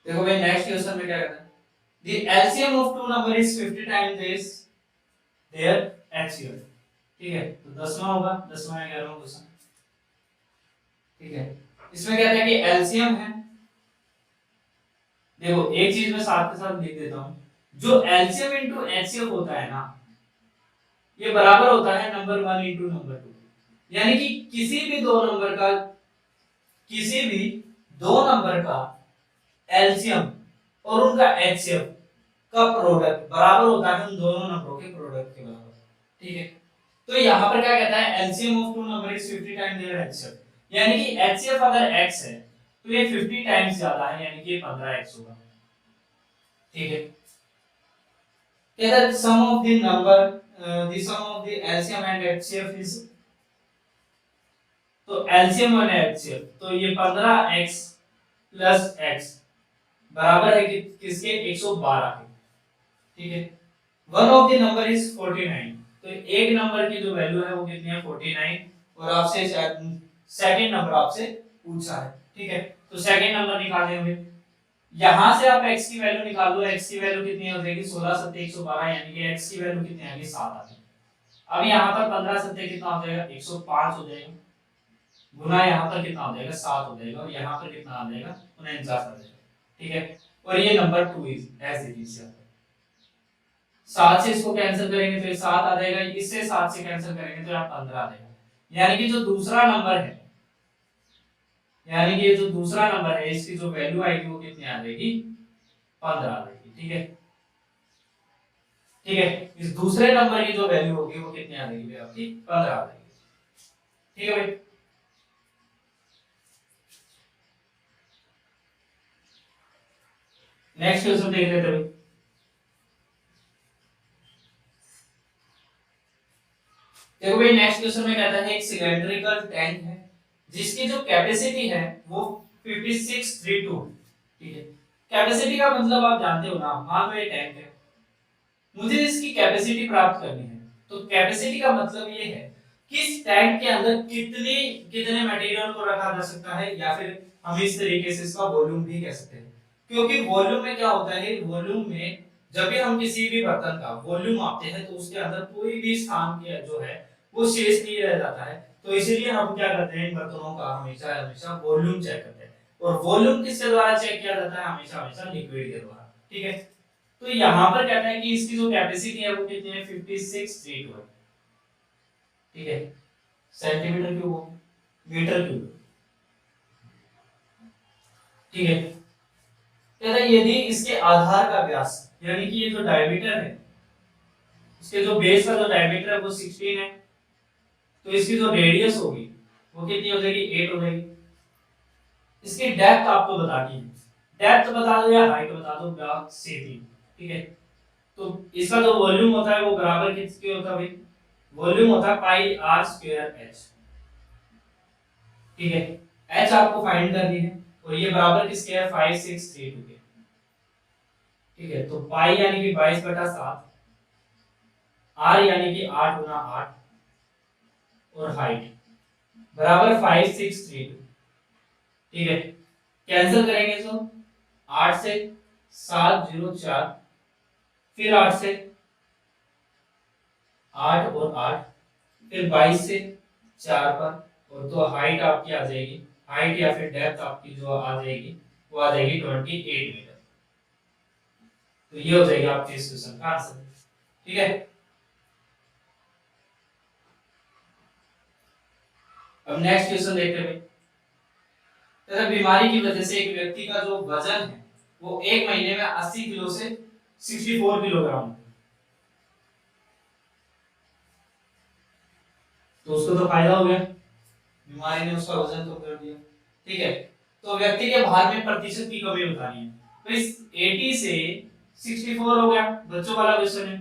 देखो भाई नेक्स्ट क्वेश्चन में क्या कहता है, the LCM of two number is 50 times this their HCF। ठीक है, तो 10वां होगा, 10वां या 11वां क्वेश्चन। ठीक है, इसमें कहता है कि एलसीएम है, देखो एक चीज मैं साथ के साथ लिख देता हूं, जो एलसीएम इनटू एचसीएफ होता है ना, ये बराबर होता है नंबर 1 इनटू नंबर 2, यानी कि किसी भी दो नंबर का, किसी भी दो नंबर का एलसीएम और उनका एचसीएफ का प्रोडक्ट बराबर होता है उन दोनों नंबरों के प्रोडक्ट के बराबर। ठीक है, तो यहाँ पर क्या कहता है, LCM of two number is 50 times their HCF, यानी कि एचसीएफ अगर x है तो ये 50 टाइम्स ज्यादा है, यानी कि 15x होगा। ठीक है, कहता है sum of the number, the sum of the LCM and HCF is, तो एलसीएम और एचसीएफ, तो ये 15x प्लस x बराबर है कि किसके, 112 के। ठीक है, one of the number is 49, तो एक नंबर की जो वैल्यू है वो कितनी है, 49, और आपसे शायद सेकंड नंबर आपसे पूछा है। ठीक है, तो सेकंड नंबर निकाले होंगे। यहां से आप x की वैल्यू निकाल लो, x की वैल्यू कितनी हो जाएगी 16 सत्ते 112, यानी कि x की वैल्यू कितनी आ गई 7 आ गई। अब यहां पर 15 सत्ते कितना हो जाएगा 105 हो जाएगा, गुना यहां पर कितना हो जाएगा 7 हो जाएगा, और यहां पर कितना आ जाएगा 49 आ जाएगा। ठीक है, और ये number 2 is as it is. 7 से इसको कैंसिल करेंगे तो ये 7 आ जाएगा, इससे 7 से कैंसिल करेंगे तो यहाँ 15 आ जाएगा। यानी कि जो दूसरा नंबर है, यानी कि जो दूसरा नंबर है इसकी जो वैल्यू आएगी वो कितनी आ जाएगी 15 आ जाएगी। ठीक है, ठीक है, इस दूसरे नंबर की जो वैल्यू होगी वो कितनी आ जाएगी आपकी 15 आ जाएगी। ठीक है भाई, नेक्स्ट क्वेश्चन देख लेते हैं। देखो भाई नेक्स्ट क्वेश्चन में कहता है एक सिलेंड्रिकल टैंक है जिसकी जो कैपेसिटी है वो 5632। ठीक है, कैपेसिटी का मतलब आप जानते हो ना, मान लो ये टैंक है, मुझे इसकी कैपेसिटी प्राप्त करनी है। तो कैपेसिटी का मतलब ये है कि इस टैंक के अंदर कितने कितने मटेरियल को रखा जा सकता है, या फिर हम इस तरीके से इसका वॉल्यूम भी कह सकते हैं। क्योंकि वॉल्यूम में क्या होता है, वॉल्यूम में जब भी हम किसी भी बर्तन का वॉल्यूम मापते हैं तो उसके अंदर कोई भी स्थान के जो है वो शेष नहीं रह जाता है। तो इसीलिए हम क्या करते हैं, इन बर्तनों का हमेशा हमेशा वॉल्यूम चेक करते हैं। और वॉल्यूम किसके द्वारा चेक किया जाता है, हमेशा हमेशा लिक्विड के द्वारा। ठीक है, तो यहां पर कहता है कि इसकी जो कैपेसिटी है वो कितनी है 5632 है। ठीक है, सेंटीमीटर क्यूब, मीटर क्यूब। ठीक है, कहता है यदि इसके आधार का व्यास, यानी कि ये जो डायमीटर है, इसके जो बेस का जो डायमीटर है वो 16 है, तो इसकी जो रेडियस होगी वो कितनी हो जाएगी 8 हो जाएगी। इसकी डेप्थ आपको बतानी है, डेप्थ बता दो या हाइट बता दो, व्यास से भी। ठीक है, तो इसका जो वॉल्यूम होता है वो बराबर किसके होता है भाई, वॉल्यूम होता है पाई आर स्क्वायर एच। ठीक है, एच आपको फाइंड करनी है, और ये बराबर किसके है 5632 के। ठीक है, तो पाई यानी कि 22/7, आर यानी कि 8 × 8, और हाइट बराबर 5632। ठीक है, कैंसिल करेंगे तो 8 से 704, फिर 8 से 8 और 8, फिर 22 से 4 पर, और तो हाइट आपकी आ जाएगी, हाइट या फिर डेप्थ आपकी जो आ जाएगी वो आ जाएगी 28 मीटर। तो ये हो जाएगी आपके इस क्वेश्चन का आंसर। ठीक है, अब नेक्स्ट क्वेश्चन देखते हैं। तथा बीमारी की वजह से एक व्यक्ति का जो वजन है वो एक महीने में 80 किलो से 64 किलोग्राम, तो उसको तो फायदा हो गया, बीमारी ने उसका वजन कम कर दिया। ठीक है, तो व्यक्ति के भार में प्रतिशत की कमी बतानी है। तो इस 80 से 64 हो गया, बच्चों वाला क्वेश्चन है,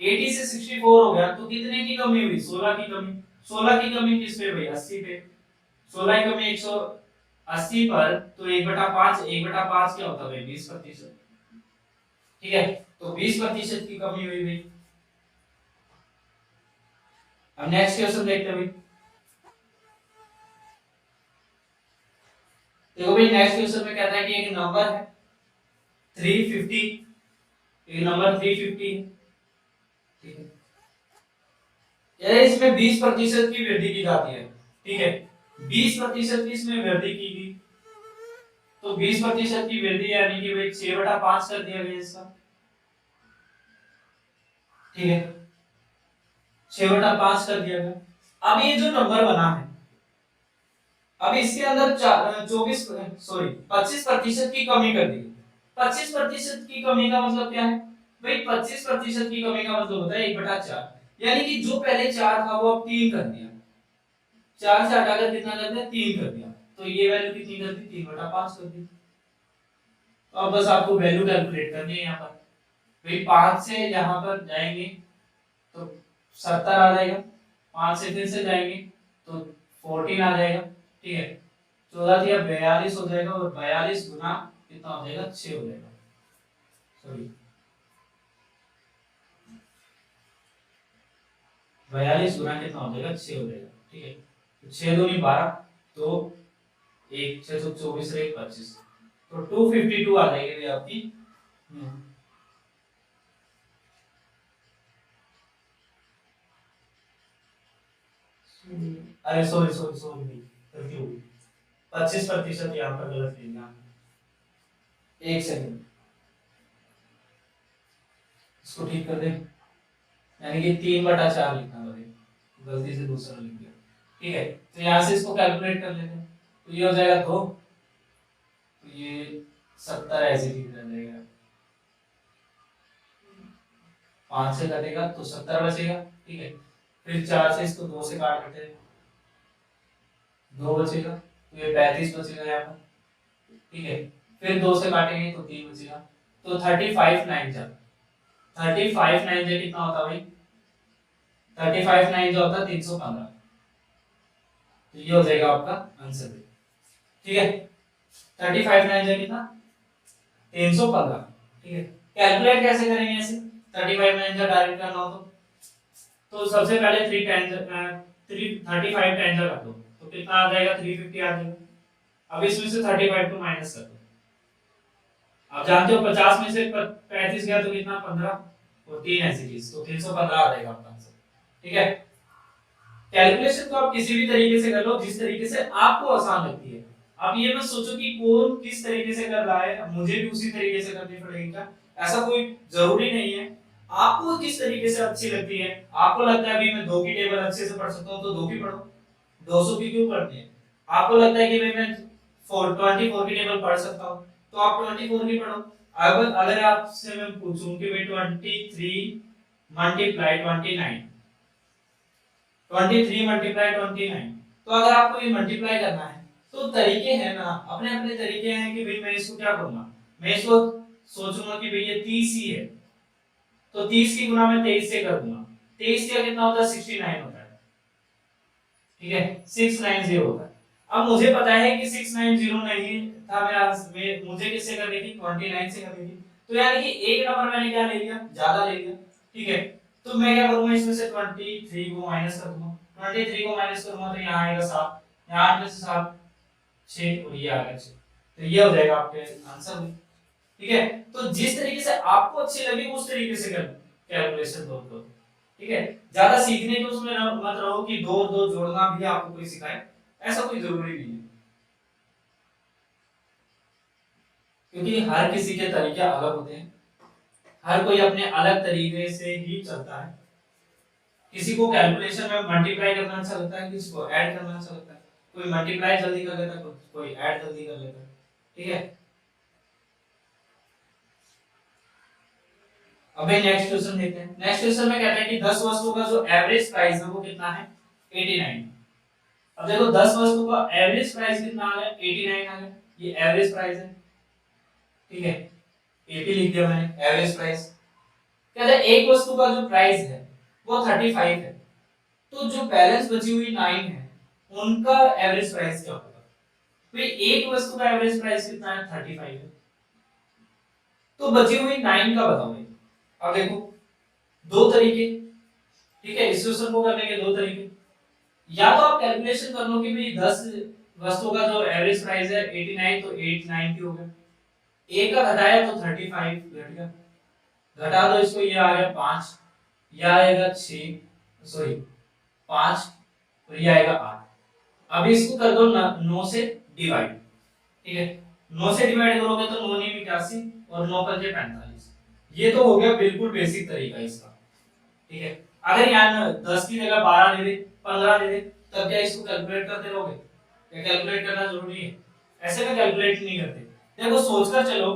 80 से 64 हो गया तो कितने की कमी हुई 16 की कमी। 16 की कमी किस पे भाई 80 पे, 16 की कमी 180 पर, तो 1/5, 1/5 क्या होता है भाई 20%। ठीक है, तो 20% की कमी हुई भाई। अब नेक्स्ट क्वेश्चन देखते हैं भाई। देखो भाई नेक्स्ट क्वेश्चन में कहता है कि एक नंबर है 350, एक नंबर 350 है। ठीक है, यानी इसमें 20% की वृद्धि की जाती है। ठीक है, 20% की इसमें वृद्धि की गई, तो 20% की वृद्धि यानी कि भाई 6/5 कर दिया गया इसका। ठीक है, 6/5 कर दिया गया। अब ये जो नंबर बना है, अब इसके अंदर 25% की कमी कर दी। 25% की कमी का मतलब क्या है भाई, 25% की कमी का मतलब होता है 1/4, यानी कि जो पहले 4 था वो अब 3 कर दिया, 4 से हटाकर कितना कर दिया 3 कर दिया, तो ये वैल्यू कितनी कर दी 3/5 कर दी। तो अब बस आपको वैल्यू कैलकुलेट करनी है यहाँ पर भाई, 5 से यहाँ पर जाएंगे तो 70 आ जाएगा, 5 से फिर से जाएंगे तो 14 आ जाएगा। ठीक है, 14 दिया 42 हो जाएगा, और 42 गुना कितना हो जाएगा 6 हो जाएगा, सॉरी 42 गुना कितना हो जाएगा 6 हो जाएगा। ठीक है, तो 6 दूनी 12, तो एक 624 और एक 25, तो 252 आ जाएगी भैया आपकी। अरे सॉरी सॉरी सॉरी गलती हो गई, 25% यहाँ पर गलत लिख दिया। एक सेकंड, इसको ठीक कर दे, यानी कि 3/4 लिखना पड़ेगा, गलती से दूसरा लिख दिया। ठीक है, तो यहाँ से इसको कैलकुलेट कर लेते हैं, तो ये हो जाएगा 2, तो ये 70 ऐसे ठीक रह जाएगा, 5 से कटेगा तो 70 बचेगा। ठीक है, फिर 4 से इसको 2 से काट देते हैं, 2 बचेगा, तो ये 35 बचेगा यहाँ पर। ठीक है, फिर 2 से काटेंगे तो 3 बचेगा, तो 35 9 जा, 35 9 जा कितना होता है भाई, 35 9 जो होता है 315, तो ये हो जाएगा आपका आंसर। ठीक है, 35 9 जा कितना 315। ठीक है, कैलकुलेट कैसे करेंगे ऐसे, 35 9 जा डायरेक्ट करना हो तो सबसे पहले 3 10 35 10 जा कर दो, तो कितना आ जाएगा 350 आ जाएगा। अब इसमें से 35 को माइनस कर दो, आप जानते हो 50 में से 35 गया तो कितना 15 और 3 ऐसी चीज, तो 315 आ जाएगा आपका आंसर। ठीक है, कैलकुलेशन तो आप किसी भी तरीके से कर लो जिस तरीके से आपको आसान लगती है। आप ये मत सोचो कि कौन किस तरीके से कर रहा है मुझे भी उसी तरीके से करनी पड़ेगी क्या, ऐसा कोई जरूरी नहीं है। आपको किस तरीके से अच्छी लगती है, आपको लगता है अभी मैं 2 की टेबल अच्छे से पढ़ सकता हूँ तो 2 की पढ़ो, 200 की क्यों पढ़नी है। आपको लगता है कि भाई मैं 24 की टेबल पढ़ सकता हूँ तो आप 24 की पढ़ो। अगर आपसे मैं पूछूं कि भाई 23 मल्टीप्लाई 29, 23 मल्टीप्लाई 29, तो अगर आपको ये मल्टीप्लाई करना है तो तरीके हैं ना, अपने अपने तरीके हैं कि भाई मैं इसको क्या करूंगा, मैं इसको सोचूंगा कि भाई ये 30 ही है तो 30 की गुना मैं 23 से कर दूंगा, 23 का कितना होता है 69 होता है। ठीक है, 690 होता है। अब मुझे पता है कि 690 नहीं था, मैं मुझे किससे करनी थी 29 से करनी थी, तो यानी कि एक नंबर मैंने क्या ले लिया, ज्यादा ले लिया। ठीक है, तो मैं क्या करूंगा इसमें से 23 को माइनस कर दूंगा, 23 को माइनस करूंगा तो यहाँ आएगा 7, यहाँ 8 में से 7 6 और ये आ गया 6, तो ये हो जाएगा आपके आंसर में। ठीक है, तो जिस तरीके से आपको अच्छी लगे उस तरीके से कर कैलकुलेशन दो। ठीक है, ज्यादा सीखने के उसमें मत रहो कि दो दो जोड़ना भी आपको कोई सिखाए, ऐसा कोई जरूरी नहीं है, क्योंकि हर किसी के तरीके अलग होते हैं, हर कोई अपने अलग तरीके से ही चलता है। किसी को कैलकुलेशन में मल्टीप्लाई करना अच्छा लगता है, किसी को ऐड करना अच्छा लगता है, कोई मल्टीप्लाई जल्दी कर लेता है, कोई ऐड जल्दी कर लेता है। ठीक है, अबे नेक्स्ट क्वेश्चन देखते हैं। नेक्स्ट क्वेश्चन में कहता है कि 10 वस्तुओं का जो एवरेज प्राइस है वो कितना है 89। अब देखो 10 वस्तु का एवरेज प्राइस कितना आ गया 89 आ गया, ये एवरेज प्राइस है। ठीक है, 80 लिख दिया मैंने एवरेज प्राइस। कहता है एक वस्तु का जो प्राइस है वो 35 है, तो जो बैलेंस बची हुई 9 है उनका एवरेज प्राइस क्या होगा। तो एक वस्तु का एवरेज प्राइस कितना है 35 है, तो बची हुई 9 का बताओ भाई। अब देखो दो तरीके, ठीक है, इस क्वेश्चन को करने के दो तरीके, या तो आप कैलकुलेशन कर लो कि भाई 10 वस्तुओं का जो एवरेज प्राइस है 89, तो 890 हो गया, एक का घटाया तो 35 घट गया, घटा दो इसको, ये आ गया 5, यह आएगा 6 सॉरी 5 और ये आएगा 8। अब इसको कर दो 9 से डिवाइड। ठीक है, 9 से डिवाइड करोगे तो 9 9 81 और 9 5 45, ये तो हो गया बिल्कुल बेसिक तरीका इसका। ठीक है, अगर यहाँ 10 की जगह 12 दे दे 15 दे दे तब क्या इसको कैलकुलेट करते रहोगे, क्या कैलकुलेट करना जरूरी है, ऐसे में कैलकुलेट नहीं करते। देखो सोचकर चलो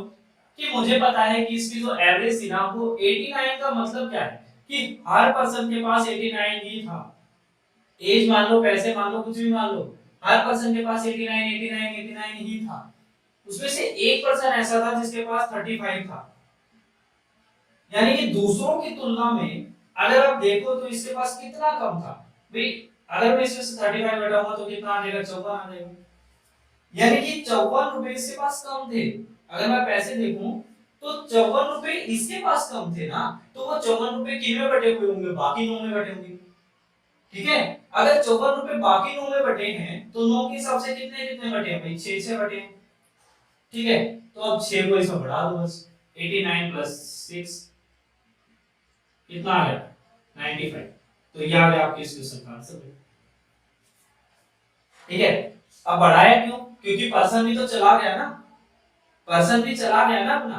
कि मुझे पता है कि इसकी जो एवरेज थी ना वो 89, का मतलब क्या है कि हर पर्सन के पास 89 ही था, एज मान लो पैसे मान लो कुछ भी मान लो, हर पर्सन के पास 89 89 89 ही था, उसमें से एक पर्सन ऐसा था जिसके पास 35 था, यानी कि दूसरों की तुलना में अगर आप देखो तो इसके पास कितना कम था भाई। अगर मैं इसमें से 35 घटाऊंगा तो कितना आ जाएगा 54 आ जाएगा, यानी कि 54 रुपए इसके पास कम थे। अगर मैं पैसे देखूं तो 54 रुपए इसके पास कम थे ना, तो वो 54 रुपए किन में बटे हुए होंगे, बाकी 9 में बटे होंगे। ठीक है, अगर 54 रुपए बाकी 9 में बटे हैं तो 9 के हिसाब से कितने कितने बटे हैं भाई, 6 से बटे हैं। ठीक है, तो अब 6 को इसमें बढ़ा दो बस, 89 प्लस 6 कितना आ गया 95। तो ये आ गया आपके इस क्वेश्चन का आंसर। ठीक है, अब बढ़ाया क्यों, क्योंकि पर्सन भी तो चला गया ना, पर्सन भी चला गया ना अपना,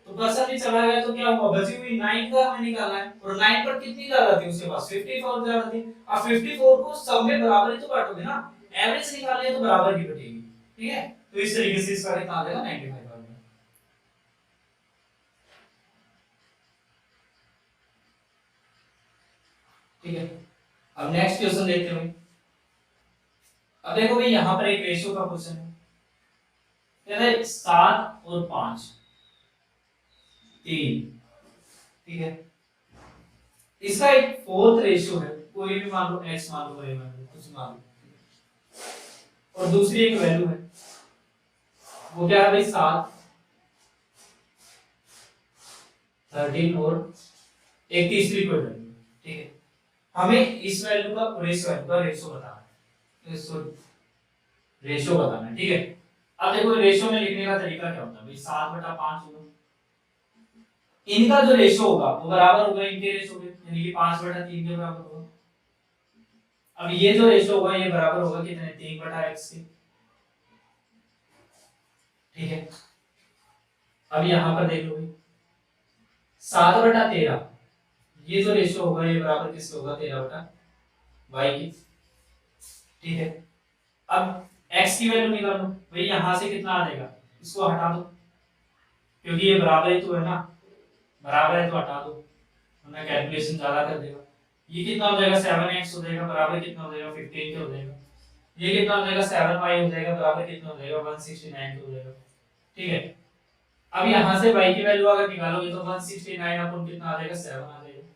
तो पर्सन भी चला गया तो क्या हुआ, बची हुई 9 का हमें निकालना है, और 9 पर कितनी ज्यादा थी उसके पास 54 ज्यादा थी। अब 54 को सब में बराबर ही तो बांटोगे ना, एवरेज निकालनी है तो बराबर ही बटेगी। ठीक है, तो इस तरीके से इसका कितना आ जाएगा 95 आ जाएगा। ठीक है, अब नेक्स्ट क्वेश्चन देखते हैं। अब देखो भाई यहाँ पर एक रेशियो का क्वेश्चन है, कहते हैं 7 और 5 3। ठीक है, इसका एक फोर्थ रेशियो है, कोई भी मान लो x मान लो, y मान लो, कुछ मान लो, और दूसरी एक वैल्यू है, वो क्या है भाई 7 13 और एक तीसरी कोई वैल्यू। ठीक है, हमें इस वैल्यू का और इस वैल्यू का रेशियो बताना है, रेशियो बताना है। ठीक है, अब देखो रेशियो में लिखने का तरीका क्या होता है भाई, 7/5 होगा, इनका जो रेशियो होगा वो बराबर होगा इनके रेशियो के, यानी कि 5/3 के बराबर होगा। अब ये जो रेशियो होगा ये बराबर होगा कितने 3/x के। ठीक है, अब यहाँ पर देख लो भाई 7/13, ये जो रेशियो होगा ये बराबर किसके होगा 13/y की। ठीक है, अब x की वैल्यू निकालो भाई, यहां से कितना आ जाएगा, इसको हटा दो क्योंकि ये बराबर ही तो है ना, बराबर है तो हटा दो वरना कैलकुलेशन ज्यादा कर देगा। ये कितना हो जाएगा 7x हो जाएगा, बराबर कितना हो जाएगा 15 के हो जाएगा। ये कितना हो जाएगा 7y हो जाएगा, बराबर कितना हो जाएगा 169 के हो जाएगा। ठीक है, अब यहाँ से y की वैल्यू अगर निकालोगे तो 169 अपन कितना आ जाएगा 7 आ जाएगा।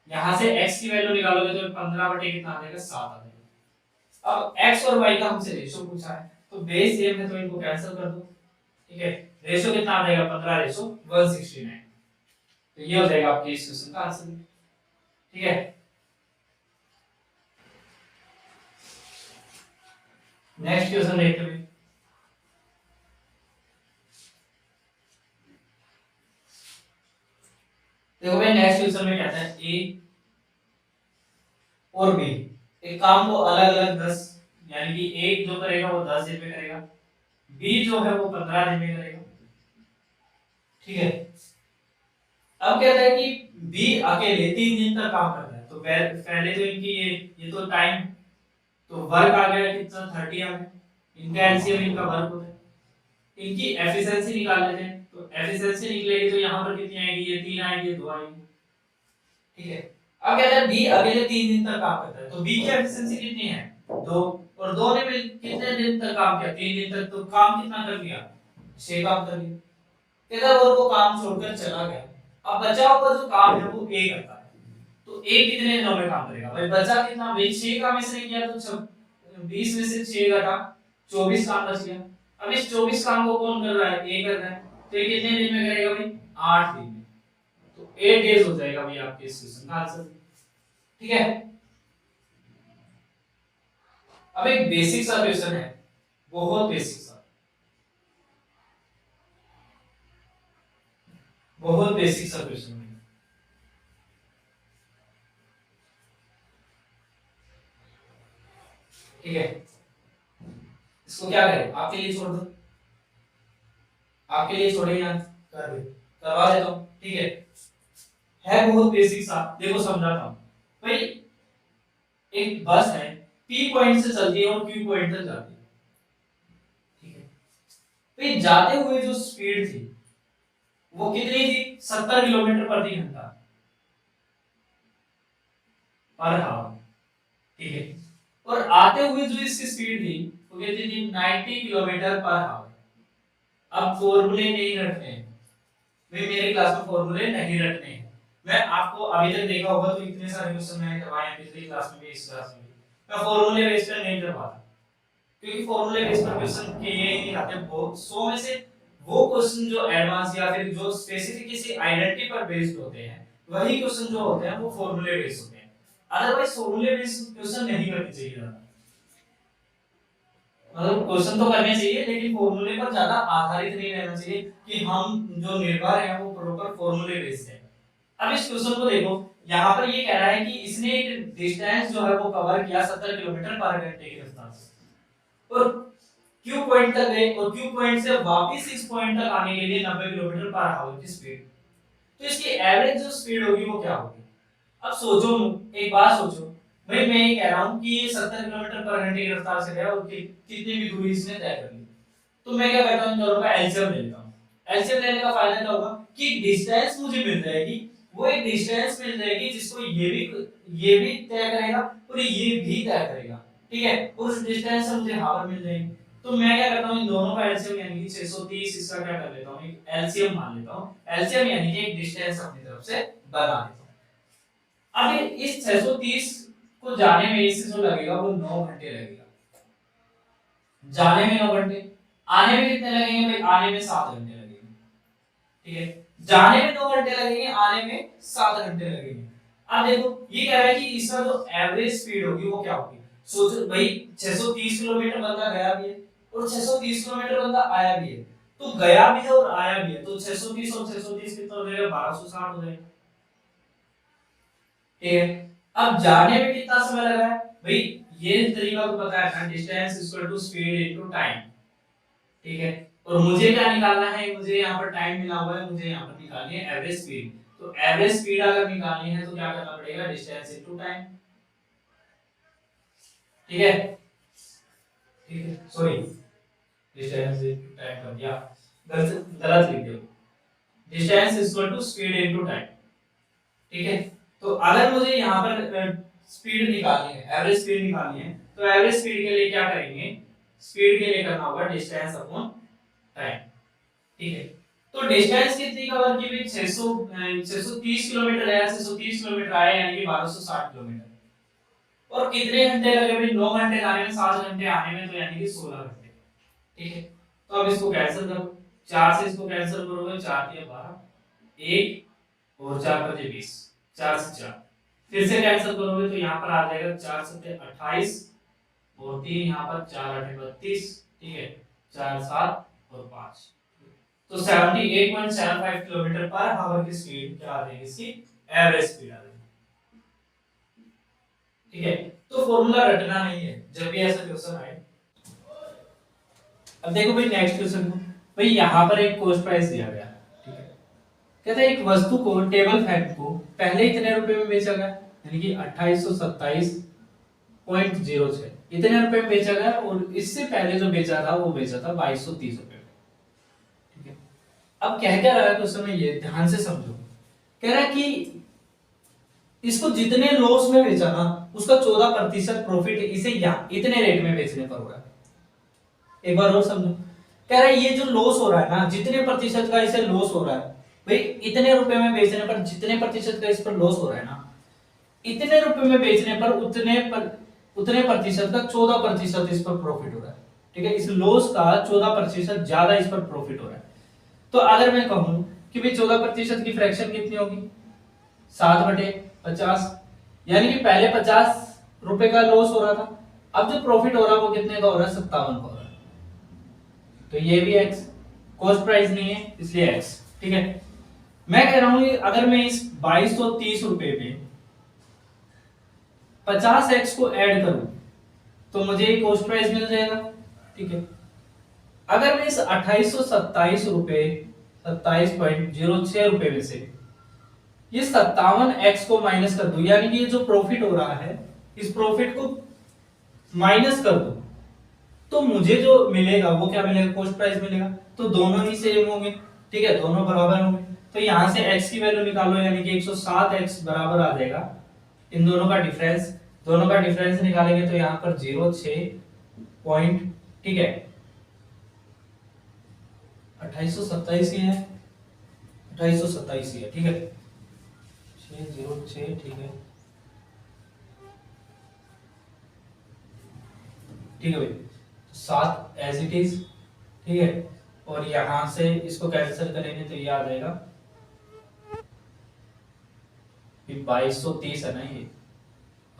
यहाँ से x की वैल्यू निकालोगे तो 15 बटे कितना आ जाएगा 7 आ जाएगा। अब x और y का हमसे रेशियो पूछा है तो बेस सेम है तो इनको कैंसिल कर दो। ठीक है, रेशियो कितना आ जाएगा 15/169, तो ये हो जाएगा आपके इस क्वेश्चन का आंसर। ठीक है, नेक्स्ट क्वेश्चन देखते हैं। देखो भाई नेक्स्ट क्वेश्चन में कहता है ए और बी एक काम को अलग अलग 10, यानी कि एक जो करेगा वो 10 दिन में करेगा, बी जो है वो 15 दिन में करेगा। ठीक है, अब कहता है कि बी अकेले 3 दिन तक काम करता है, तो पहले तो इनकी ये तो टाइम, तो वर्क आ गया कितना 30 आ गया, इनका एलसीएम इनका वर्क होता है, इनकी एफिशिएंसी निकाल लेते हैं, तो एफिशिएंसी निकलेगी तो यहाँ पर कितनी आएगी, ये 3 आएगी 2 आएगी। ठीक है, अब कहता है बी अकेले 3 दिन तक काम करता है, तो बी की एफिशिएंसी कितनी है 2, और 2 ने मिल कितने दिन तक काम किया 3 दिन तक, तो काम कितना कर लिया 6 काम कर लिया। कहता है वो काम छोड़कर चला गया, अब बचा हुआ जो काम है वो ए करता है, तो ए कितने दिनों में काम करेगा भाई, बचा कितना भाई 6 काम इसने किया, तो 20 में से 6 घटा 24 काम बच गया। अब इस 24 काम को कौन कर रहा है, ए कर रहा है, तो ये कितने दिन में करेगा भाई 8 दिन में, तो 8 डेज हो जाएगा भाई आपके इस क्वेश्चन का आंसर। ठीक है, अब एक बेसिक सा क्वेश्चन है, बहुत बेसिक सा, बहुत बेसिक सा क्वेश्चन है। ठीक है, इसको क्या करें, आपके लिए छोड़ दो, आपके लिए छोड़े या कर दे, करवा देता हूं। ठीक है बहुत बेसिक सा, देखो समझाता हूं भाई, एक बस है पी पॉइंट से चलती है और क्यू पॉइंट तक जाती है। ठीक है, तो जाते हुए जो स्पीड थी वो कितनी थी 70 किलोमीटर प्रति घंटा पर हावर। ठीक है, और आते हुए जो इसकी स्पीड थी वो कितनी थी 90 किलोमीटर पर हावर। अब फॉर्मूले नहीं रटने हैं भाई, मेरे क्लास में फॉर्मूले नहीं रटने हैं, मैं आपको अभी तक देखा होगा तो इतने सारे क्वेश्चन मैंने करवाए हैं पिछली क्लास में भी इस क्लास में भी, मैं फॉर्मूले बेस पर नहीं करवाता क्योंकि फॉर्मूले बेस पर क्वेश्चन किए ही नहीं आते। वो 100 में से वो क्वेश्चन जो एडवांस या फिर जो स्पेसिफिक किसी आइडेंटिटी पर बेस्ड होते हैं वही क्वेश्चन जो होते हैं वो फॉर्मूले बेस्ड होते हैं। अदरवाइज फॉर्मूले बेस्ड क्वेश्चन नहीं करनी चाहिए ज्यादा। मतलब क्वेश्चन तो करने चाहिए लेकिन फॉर्मूले पर ज्यादा आधारित नहीं रहना चाहिए कि हम जो निर्भर है वो प्रॉपर फॉर्मूले बेस्ड है। अब इस क्वेश्चन को देखो, यहाँ पर ये कह रहा है कि इसने एक डिस्टेंस जो है वो कवर किया 70 किलोमीटर पर घंटे की रफ्तार से, और क्यू पॉइंट तक गए और क्यू पॉइंट से वापस इस पॉइंट तक आने के लिए 90 किलोमीटर पर आवर की स्पीड। तो इसकी एवरेज जो स्पीड होगी वो क्या होगी? अब सोचो, एक बात सोचो भाई, मैं ये कह रहा हूँ कि ये 70 किलोमीटर पर घंटे की रफ्तार से गया और कितनी भी दूरी इसने तय कर ली, तो मैं क्या करता हूँ, इन दोनों का एलसीएम ले लेता हूँ। एलसीएम लेने का फायदा क्या होगा कि डिस्टेंस मुझे मिल जाएगी, वो एक डिस्टेंस मिल जाएगी जिसको ये भी तय करेगा और ये भी तय करेगा, ठीक है, और उस डिस्टेंस से मुझे हावर मिल जाएगी। तो मैं क्या करता हूँ, इन दोनों का एलसीएम यानी कि 630, इसका क्या कर लेता हूँ, एक एलसीएम मान लेता हूँ। एलसीएम यानी कि एक डिस्टेंस अपनी तरफ से बना लेता हूँ। अब इस 630 को जाने में इससे जो लगेगा वो 9 घंटे लगेगा। जाने में 9 घंटे, आने में कितने लगेंगे भाई? आने में 7 घंटे लगेंगे, ठीक है। जाने में 9 घंटे लगेंगे, आने में 7 घंटे लगेंगे। अब देखो ये कह रहा है कि इसका जो एवरेज स्पीड होगी वो क्या होगी। सोचो भाई, 630 किलोमीटर बंदा गया भी है और 630 किलोमीटर बंदा आया भी है, तो गया भी है और आया भी है, तो 630 और 630 कितना हो जाएगा? 1260 हो जाएगा, ठीक है। अब जाने में कितना समय लगा है भाई? ये तरीका तो पता है ना, distance equal to speed into time, ठीक है। और मुझे क्या निकालना है? मुझे यहाँ पर टाइम मिला हुआ है, मुझे यहाँ पर निकालनी है एवरेज स्पीड। तो एवरेज स्पीड अगर निकालनी है तो क्या करना पड़ेगा? डिस्टेंस इनटू टाइम, ठीक है, ठीक है, सॉरी, डिस्टेंस इनटू टाइम कर दिया, गलत लिख दिया। Distance equal to speed into time, ठीक है। तो अगर मुझे यहाँ पर स्पीड निकालनी है, एवरेज स्पीड निकालनी है, तो एवरेज स्पीड के लिए क्या करेंगे? स्पीड के लिए करना होगा डिस्टेंस अपॉन टाइम, ठीक है। तो डिस्टेंस कितनी कवर की भी? 630 किलोमीटर है, 630 किलोमीटर आए यानी कि 1260 किलोमीटर। और कितने घंटे लगे भाई? 9 घंटे जाने में, 7 घंटे आने में, तो यानी कि 16 घंटे, ठीक है। तो अब इसको कैंसिल करो, 4 से इसको कैंसिल करोगे, 4 के 12, 1 और 4 बजे 20, 4 से 4 फिर से कैंसिल करोगे तो यहाँ पर आ जाएगा 4 7 28 और 3 यहाँ पर 4 8 32, ठीक है, 4 7 और 5, तो 78.75 किलोमीटर पर आवर की स्पीड क्या आ जाएगी? इसकी एवरेज स्पीड आ जाएगी, ठीक है। तो फॉर्मूला रटना नहीं है जब भी ऐसा क्वेश्चन आए। अब देखो भाई नेक्स्ट क्वेश्चन को, भाई यहाँ पर एक कॉस्ट प्राइस दिया गया, ठीक है। कहते हैं एक वस्तु को, टेबल फैन को पहले इतने रुपए में बेचा गया, यानी कि 2827.06 इतने रुपए में बेचा गया, और इससे पहले जो बेचा था वो बेचा था 2230 रुपए में, ठीक है। अब कह क्या रहा है क्वेश्चन में, ये ध्यान से समझो। कह रहा है कि इसको जितने लॉस में बेचा ना उसका 14% प्रॉफिट इसे इतने रेट में बेचने पर हो रहा है। एक बार और समझो, कह रहा है ये जो लॉस हो रहा है ना, जितने प्रतिशत का इसे लॉस हो रहा है भाई, इतने रुपए में बेचने पर जितने प्रतिशत का इस पर लॉस हो रहा है ना, इतने रुपए में बेचने पर उतने प्रतिशत का 14% इस पर प्रॉफिट हो रहा है, ठीक है। इस लॉस का 14% ज्यादा इस पर प्रॉफिट हो रहा है। तो अगर मैं कहूं कि भाई 14% की फ्रैक्शन कितनी होगी? 7/50, यानी कि पहले 50 रुपए का लॉस हो रहा था, अब जो प्रॉफिट हो रहा है वो कितने का हो रहा है? 57 का हो रहा है। तो ये भी x, कॉस्ट प्राइस नहीं है इसलिए x, ठीक है। मैं कह रहा हूं अगर मैं इस 2230 रुपए पे 50x को ऐड करूं तो मुझे कॉस्ट प्राइस मिल जाएगा, ठीक है। अगर मैं इस 2827 रुपए 27.06 रुपए में से ये 57x को माइनस कर दूं, यानी कि ये जो प्रॉफिट हो रहा है इस प्रॉफिट को माइनस कर दूं, तो मुझे जो मिलेगा वो क्या मिलेगा? कॉस्ट प्राइस मिलेगा। तो दोनों ही सेम होंगे, ठीक है, दोनों बराबर होंगे। तो यहां से x की वैल्यू निकालो, यानी कि 107x बराबर आ जाएगा इन दोनों का डिफरेंस। दोनों का डिफरेंस निकालेंगे तो यहाँ पर 06 पॉइंट, ठीक है, 2827 ही है, 2827 ही है, ठीक है, 606, ठीक है, ठीक है भाई, 7 एज इट इज, ठीक है। और यहां से इसको कैंसिल करेंगे तो ये आ जाएगा 2230 है ना ये,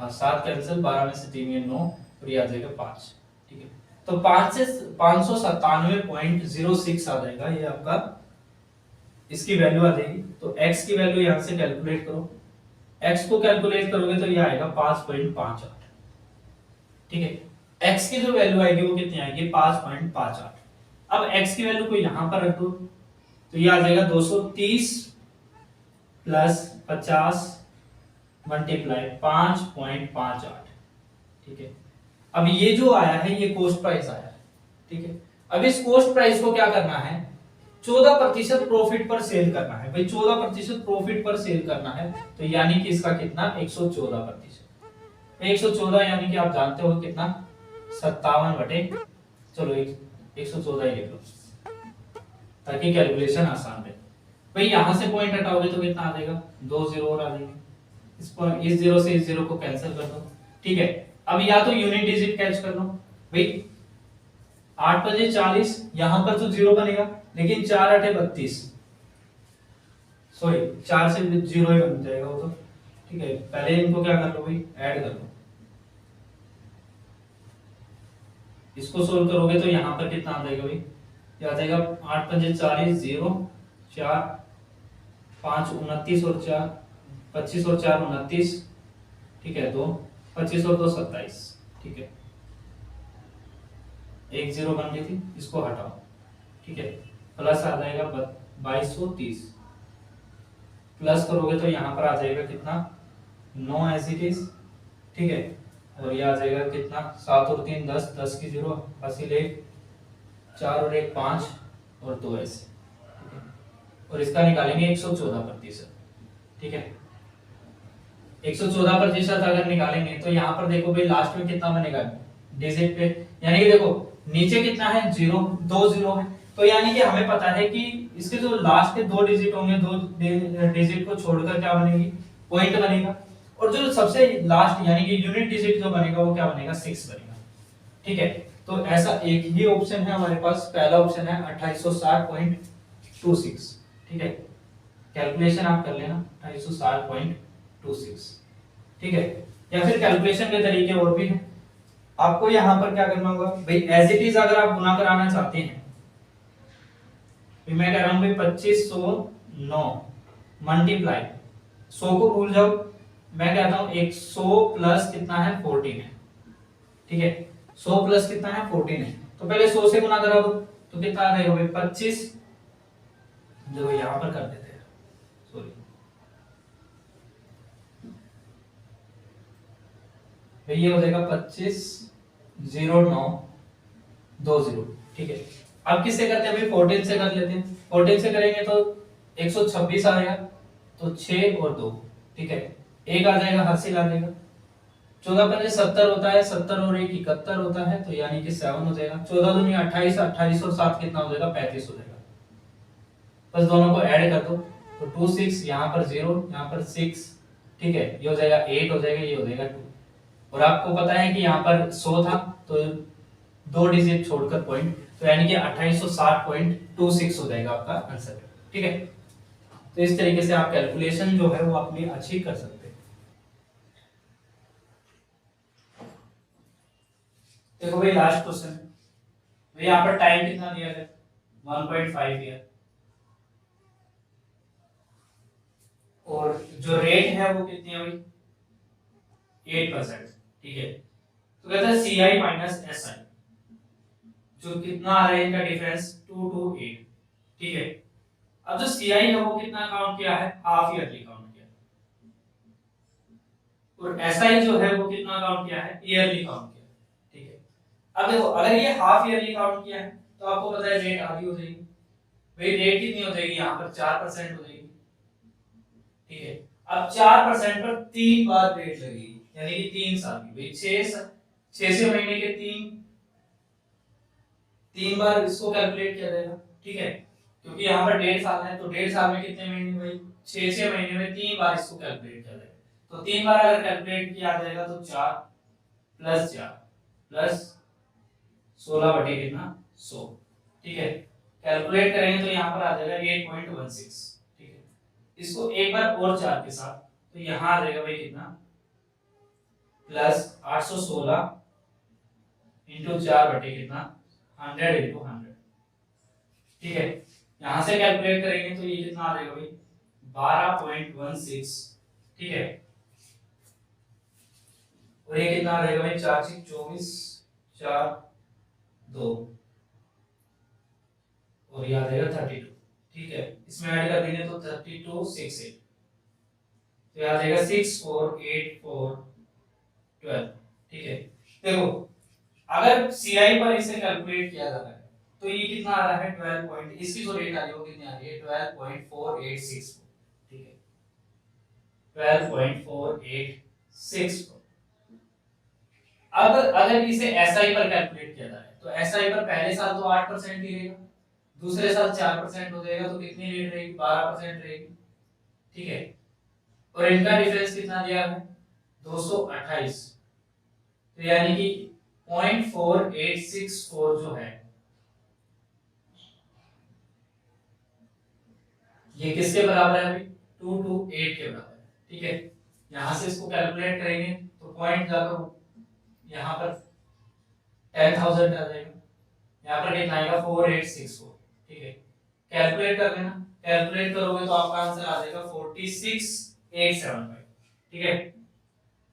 हाँ 7 कैंसिल, 12 में से 3 ये 9 और ये आ जाएगा 5। ठीक है, तो 5 से 597.06 आ जाएगा ये आपका, इसकी वैल्यू आ जाएगी। तो x की वैल्यू यहां से कैलकुलेट करो, x को कैलकुलेट करोगे तो ये आएगा 5.58। ठीक है, x की जो वैल्यू आएगी वो कितनी आएगी 5.58। अब x की वैल्यू को यहां पर रख दो तो ये आ जाएगा 230 प्लस 50 मल्टीप्लाई 5.58। ठीक है, अब ये जो आया है ये कॉस्ट प्राइस आया है। ठीक है, अब इस कॉस्ट प्राइस को क्या करना है, 14% प्रॉफिट पर सेल करना है भाई, 14% प्रॉफिट पर सेल करना है। तो यानी कि इसका कितना 114%। 114 यानी कि आप जानते हो कितना 57 बटे, चलो 114 ही लिख लो ताकि कैलकुलेशन आसान रहे। भाई यहां से पॉइंट हटाओगे तो कितना आ जाएगा 2 जीरो और आ जाएंगे, इस जीरो से इस जीरो को कैंसिल कर दो। ठीक है, अब या तो यूनिट डिजिट कैच कर लो भाई, 8 बजे 40 यहां पर तो जीरो बनेगा लेकिन 4 8 32, सॉरी 4 से जीरो ही बन जाएगा वो तो। ठीक है, पहले इनको क्या कर लो भाई ऐड कर लो, इसको सोल्व करोगे तो यहां पर कितना आ जाएगा भाई, ये आ जाएगा 8 बजे 40 0 4 5 29 और 4 25 और 4 29। ठीक है, 2 25 और 2 27। ठीक है, एक जीरो बन गई थी, इसको हटाओ। ठीक है, प्लस आ जाएगा 2230, प्लस करोगे तो यहाँ पर आ जाएगा कितना 9 एज इट इज। ठीक है, और ये आ जाएगा कितना 7 और 3 10, 10 की जीरो, हासिल 1, 4 और 1 5 और 2 ऐसे। ठीक है, और इसका निकालेंगे 114%। ठीक है, 114% अगर निकालेंगे तो यहाँ पर देखो भाई लास्ट में कितना बनेगा डिजिट पे, यानी कि देखो नीचे कितना है जीरो, 2 जीरो है, तो यानी कि हमें पता है कि इसके जो लास्ट के 2 डिजिट होंगे, 2 डिजिट को छोड़कर क्या बनेगी पॉइंट बनेगा, और जो सबसे लास्ट यानी कि यूनिट डिजिट जो बनेगा वो क्या बनेगा 6 बनेगा। ठीक है, तो ऐसा एक ही ऑप्शन है हमारे पास, पहला ऑप्शन है 2860.26। ठीक है, कैलकुलेशन आप कर लेना 2860.26। ठीक है, या फिर कैलकुलेशन के तरीके और भी हैं। आपको यहां पर क्या करना होगा भाई, एज इट इज अगर आप गुना कराना चाहते हैं, मैं कह रहा हूं भाई 2509 मल्टीप्लाई 100 को भूल जाओ, मैं कहता हूं 100 प्लस कितना है 14 है। ठीक है, 100 प्लस कितना है 14 है, तो पहले 100 से गुना करा दो तो कितना आ जाएगा भाई 25, देखो यहां पर कर देते हैं, सॉरी ये हो जाएगा 250920। ठीक है, अब किससे करते हैं भाई 14 से कर लेते हैं, 14 से करेंगे तो 126 आएगा, तो 6 और 2। ठीक है, एक आ जाएगा हासिल आ जाएगा, 14 पहले 70 होता है, 70 और 1 71 होता है, तो यानी कि 7 हो जाएगा, 14 दूनी 28, 28 और 7 कितना हो जाएगा 35 हो जाएगा। बस दोनों को ऐड कर दो तो 2 6, यहाँ पर 0 यहाँ पर 6। ठीक है, ये हो जाएगा 8 हो जाएगा, ये हो जाएगा 2, और आपको पता है कि यहाँ पर 100 था तो 2 डिजिट छोड़कर पॉइंट, तो यानी कि 2860.26 हो जाएगा आपका आंसर। ठीक है, तो इस तरीके से आप कैलकुलेशन जो है वो अपनी अच्छी कर सकते हैं। देखो भाई लास्ट क्वेश्चन, तो यहाँ पर टाइम कितना दिया है 1.5 ईयर, और जो रेट है वो कितनी है भाई 8%। ठीक है, तो कहते हैं सी आई माइनस एस आई, जो कितना आ रहा है इनका डिफरेंस 2 to 8। ठीक है, अब जो सी आई है वो कितना काउंट किया है हाफ ईयरली काउंट किया, और एस आई जो है वो कितना काउंट किया है ईयरली काउंट किया। ठीक है, अब देखो अगर ये हाफ ईयरली काउंट किया है तो आपको पता है रेट आधी हो जाएगी, भाई रेट कितनी हो जाएगी यहाँ पर 4% हो जाएगी। ठीक है, अब 4% पर 3 बार रेट लगेगी, यानी कि 3 साल की, भाई 6 महीने के 3 बार इसको कैलकुलेट किया जाएगा। ठीक है, क्योंकि यहाँ पर 1.5 साल है तो 1.5 साल में कितने महीने भाई 6 महीने में 3 बार इसको कैलकुलेट किया जाएगा, तो 3 बार अगर कैलकुलेट किया जाएगा तो 4 प्लस 4 प्लस 16 बटे कितना 100। ठीक है, कैलकुलेट करेंगे तो यहाँ पर आ जाएगा 8.16। ठीक है, इसको एक बार और 4 के साथ, तो यहाँ आ जाएगा भाई कितना प्लस 816 इंटू 4 बटे कितना 100 इंटू 100। ठीक है, यहां से कैलकुलेट करेंगे तो ये कितना आ जाएगा भाई 12.16। ठीक है, और ये कितना आ जाएगा भाई 4 6 24 4 2 और ये आ जाएगा 32। ठीक है, इसमें ऐड कर देंगे तो 32 6 8 तो ये आ जाएगा 6 4 8 4 12। ठीक है, देखो अगर सीआई पर इसे कैलकुलेट किया जाता है तो ये कितना आ रहा है 12 पॉइंट, इसकी जो रेट आ रही है वो कितनी आ रही है 12.486। ठीक है, 12.486। अब अगर इसे एसआई पर कैलकुलेट किया जाए तो एसआई पर पहले साल तो 8% ही रहेगा, दूसरे साल 4% हो जाएगा, तो कितनी रेट रहेगी 12% रहेगी। ठीक है, और इनका डिफरेंस कितना दिया है 228, तो यानी कि 0.4864 जो है ये किसके बराबर है भाई 228 के बराबर है। ठीक है, यहां से इसको कैलकुलेट करेंगे तो पॉइंट जाकर यहाँ पर 10,000 आ जाएगा, यहाँ पर कितना आएगा 4864। ठीक है, कैलकुलेट कर लेना, कैलकुलेट करोगे तो आपका आंसर आ जाएगा 46875। ठीक है,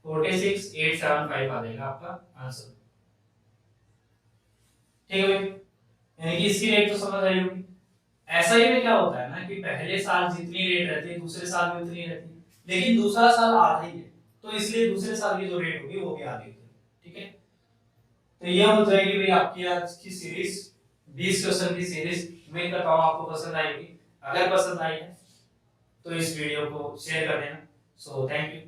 46875 आ जाएगा आपका आंसर। ठीक है भाई, यानी कि इसकी रेट तो समझ आई होगी। ऐसा ही में क्या होता है ना कि पहले साल जितनी रेट रहती है दूसरे साल भी उतनी रहती है, लेकिन दूसरा साल आधा ही है तो इसलिए दूसरे साल की जो रेट होगी वो भी आधी होगी। ठीक है, तो ये हो जाएगी भाई आपकी आज की सीरीज 20 क्वेश्चन की सीरीज। उम्मीद करता हूँ आपको पसंद आएगी, अगर पसंद आई है तो इस वीडियो को शेयर कर देना। So thank you.